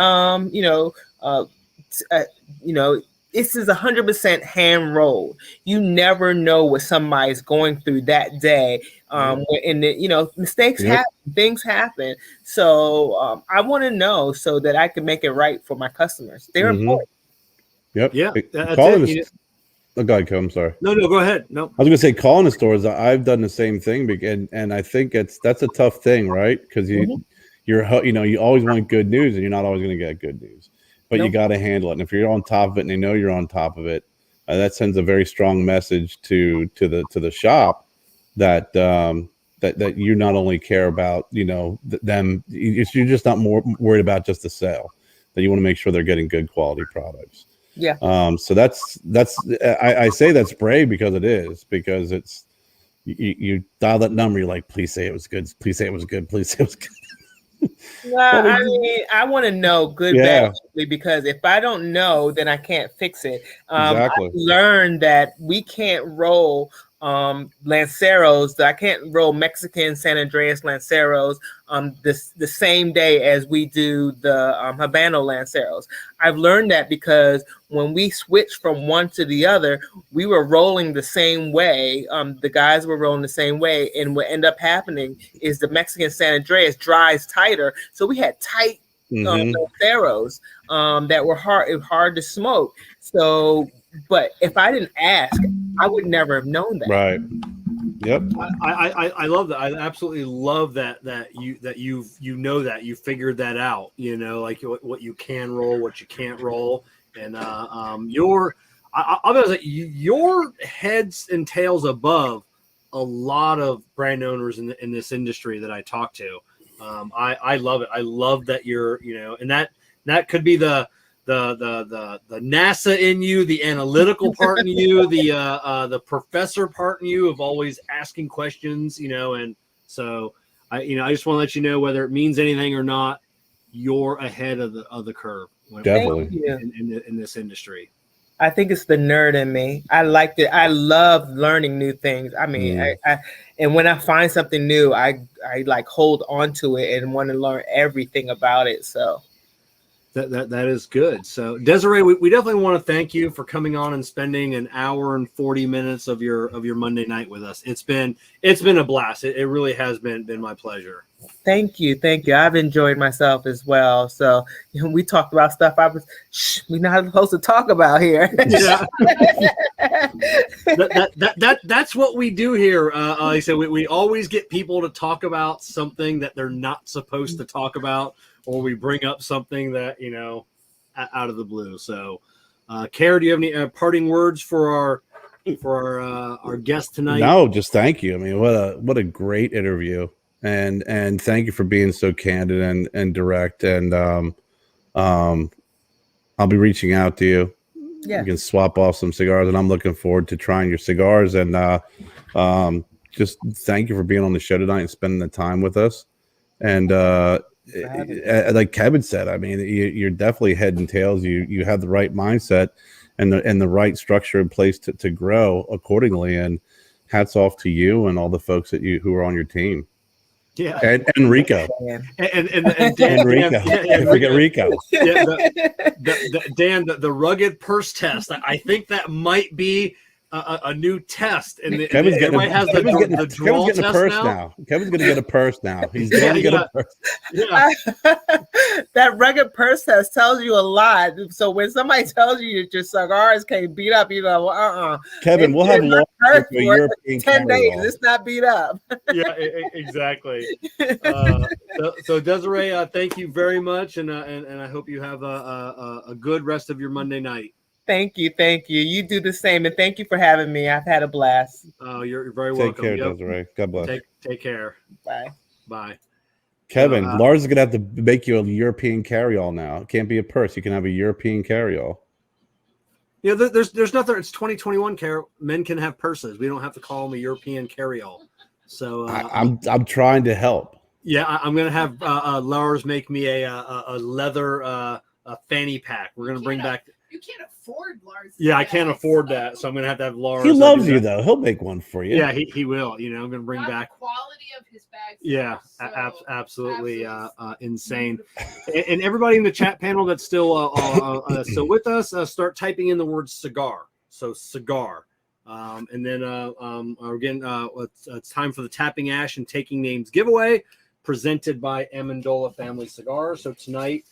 this is 100% hand rolled. You never know what somebody's going through that day. And mistakes happen, things happen. So I want to know so that I can make it right for my customers. They're important. Yep. Yeah. Go ahead, I'm sorry. No, go ahead. No. I was going to say, calling the stores, I've done the same thing, and I think that's a tough thing, right? Because you always want good news, and you're not always going to get good news. But you got to handle it. And if you're on top of it and they know you're on top of it, that sends a very strong message to the shop that that you not only care about them. You're just not more worried about just the sale. That you want to make sure they're getting good quality products. Yeah. So that's I say that's brave because it is, because it's you dial that number. You're like, please say it was good. Please say it was good. Please say it was good. Well, I mean, I want to know good Yeah. badly, because if I don't know, then I can't fix it. Exactly. I learned that we can't roll Lanceros. I can't roll Mexican San Andreas Lanceros the same day as we do the Habano Lanceros. I've learned that because when we switched from one to the other, we were rolling the same way. The guys were rolling the same way, and what ended up happening is the Mexican San Andreas dries tighter, so we had tight Lanceros that were hard to smoke. So, but if I didn't ask, I would never have known that. Right. Yep. I love that. I absolutely love that you know that you figured that out. You know, like what you can roll, what you can't roll, and I'll be honest, your heads and tails above a lot of brand owners in this industry that I talk to. I love it. I love that you're, and that could be the NASA in you, the analytical part in you, the professor part in you of always asking questions, and so I just want to let you know, whether it means anything or not, you're ahead of the curve. Definitely. In this industry. I think it's the nerd in me. I liked it. I love learning new things. I mean, and when I find something new, I like hold on to it and want to learn everything about it. So that is good. So Desiree, we definitely want to thank you for coming on and spending an hour and 40 minutes of your Monday night with us. It's been a blast. It really has been my pleasure. Thank you. I've enjoyed myself as well. So we talked about stuff we're not supposed to talk about here. Yeah. That's what we do here. Like I said, we always get people to talk about something that they're not supposed to talk about, or we bring up something that out of the blue. So, Kerr, do you have any parting words for our guest tonight? No, just thank you. I mean, what a great interview. And thank you for being so candid and direct. And I'll be reaching out to you. Yeah. You can swap off some cigars, and I'm looking forward to trying your cigars. And just thank you for being on the show tonight and spending the time with us. And like Kevin said, I mean, you're definitely head and tails. You have the right mindset and the right structure in place to grow accordingly. And hats off to you and all the folks who are on your team. Yeah, and Rico, and Dan, Rico. Forget Rico. Yeah, Dan, the rugged purse test. I think that might be a new test, and Kevin's getting the draw Kevin's getting a purse now. Kevin's going to get a purse now. He's going to get a purse. Yeah. That rugged purse test tells you a lot. So when somebody tells you that your cigars can't beat up, you know, Kevin, we'll have long for European 10 days. It's not beat up. Yeah, exactly. So Desiree, thank you very much, and I hope you have a good rest of your Monday night. Thank you. You do the same, and thank you for having me. I've had a blast. Oh, you're very welcome. Take care, Desiree. God bless. Take care. Bye. Kevin, Lars is gonna have to make you a European carry-all now. It can't be a purse. You can have a European carry-all. Yeah, there's nothing. It's 2021. Men can have purses. We don't have to call them a European carry-all. So I'm trying to help. Yeah, I'm gonna have Lars make me a leather a fanny pack. We're gonna bring back. You can't afford Lars. Yeah, I can't afford that, so I'm gonna have to have Lars. He loves you though. He'll make one for you. Yeah, he will. I'm gonna bring back the quality of his bags. Yeah, absolutely insane. And everybody in the chat panel that's still with us, start typing in the word cigar. So cigar, and then again, it's time for the Tapping Ash and Taking Names giveaway, presented by Amendola Family Cigars. So tonight,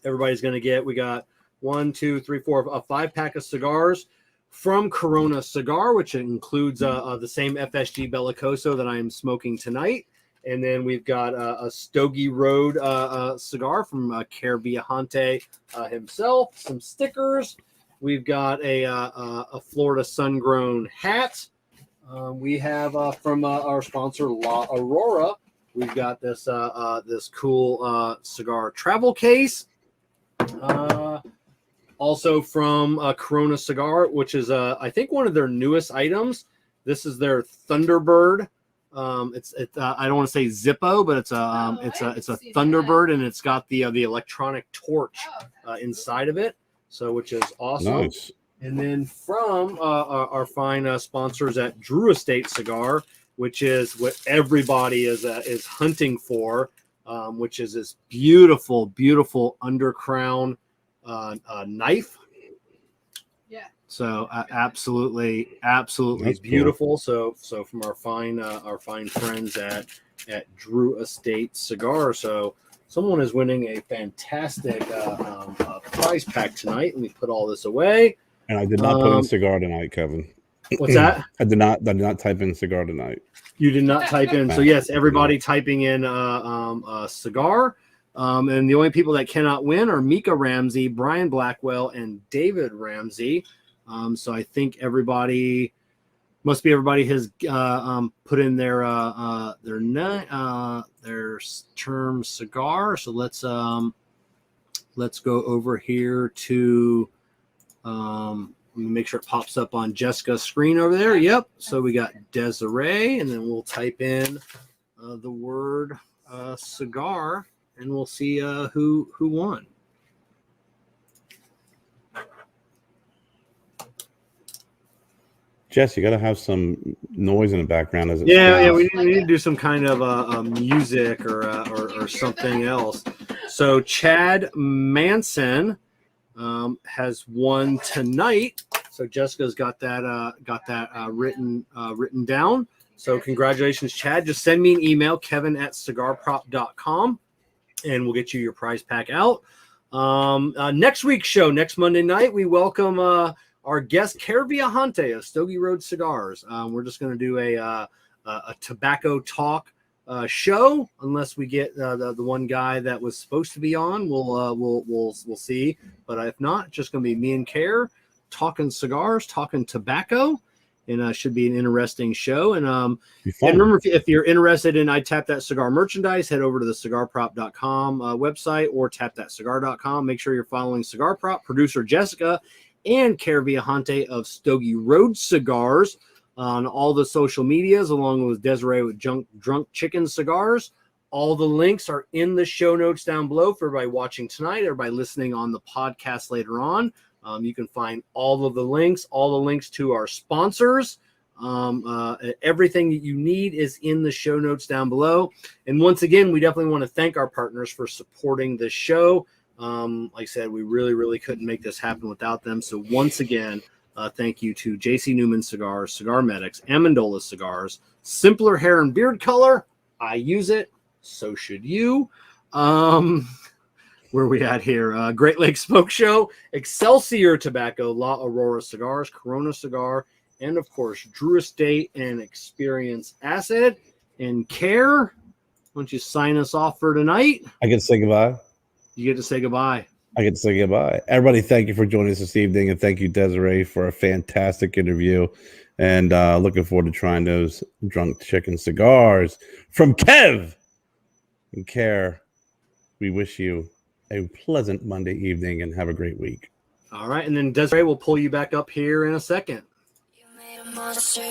everybody's gonna get. We got 1, 2, 3, 4, a 5-pack of cigars from Corona Cigar, which includes the same FSG Bellicoso that I am smoking tonight. And then we've got a Stogie Road cigar from Kerr Viajante himself, some stickers. We've got a Florida Sun-Grown hat. We have from our sponsor, La Aurora, we've got this cool cigar travel case. Also from Corona Cigar, which is I think one of their newest items. This is their Thunderbird. I don't want to say Zippo, but it's a Thunderbird, and it's got the electronic torch inside of it. So, which is awesome. Nice. And then from our fine sponsors at Drew Estate Cigar, which is what everybody is hunting for, which is this beautiful, beautiful undercrown knife. Yeah. So absolutely That's beautiful. Cool. So from our fine friends at Drew Estate Cigar. So someone is winning a fantastic prize pack tonight. Let me put all this away. And I did not put in cigar tonight, Kevin. What's that? I did not type in cigar tonight. You did not type in. So yes, everybody typing in cigar. And the only people that cannot win are Mika Ramsey, Brian Blackwell, and David Ramsey. So I think everybody has put in their term cigar. So let's go over here to let me make sure it pops up on Jessica's screen over there. Yep. So we got Desiree, and then we'll type in the word cigar, and we'll see who won. Jess, you got to have some noise in the background as it we need to do some kind of music or something else. So Chad Manson has won tonight. So Jessica's got that written down. So congratulations, Chad. Just send me an email, kevin@cigarprop.com, and we'll get you your prize pack out. Next week's show, next Monday night, we welcome our guest, Kerr Viajante of Stogie Road Cigars. We're just going to do a tobacco talk show, unless we get the one guy that was supposed to be on. We'll see. But if not, just going to be me and Kerr talking cigars, talking tobacco, and should be an interesting show. And remember, if you're interested in I Tap That Cigar merchandise, head over to the cigarprop.com website or tapthatcigar.com. Make sure you're following Cigar Prop, producer Jessica, and Kerr Viajante of Stogie Road Cigars on all the social medias, along with Desiree with Drunk Chicken Cigars. All the links are in the show notes down below for everybody watching tonight, everybody listening on the podcast later on. You can find all the links to our sponsors. Everything that you need is in the show notes down below. And once again, we definitely want to thank our partners for supporting this show. Like I said, we really, really couldn't make this happen without them. So once again, thank you to JC Newman Cigars, Cigar Medics, Amendola Cigars, Simpler Hair and Beard Color. I use it. So should you. Where are we at here? Great Lakes Smoke Show, Excelsior Tobacco, La Aurora Cigars, Corona Cigar, and of course, Drew Estate and Experience Acid. And Kerr, why don't you sign us off for tonight? I get to say goodbye. You get to say goodbye. I get to say goodbye. Everybody, thank you for joining us this evening, and thank you, Desiree, for a fantastic interview. And looking forward to trying those Drunk Chicken Cigars from Kev and Kerr. We wish you a pleasant Monday evening and have a great week. All right, and then Desiree will pull you back up here in a second. You made a monster.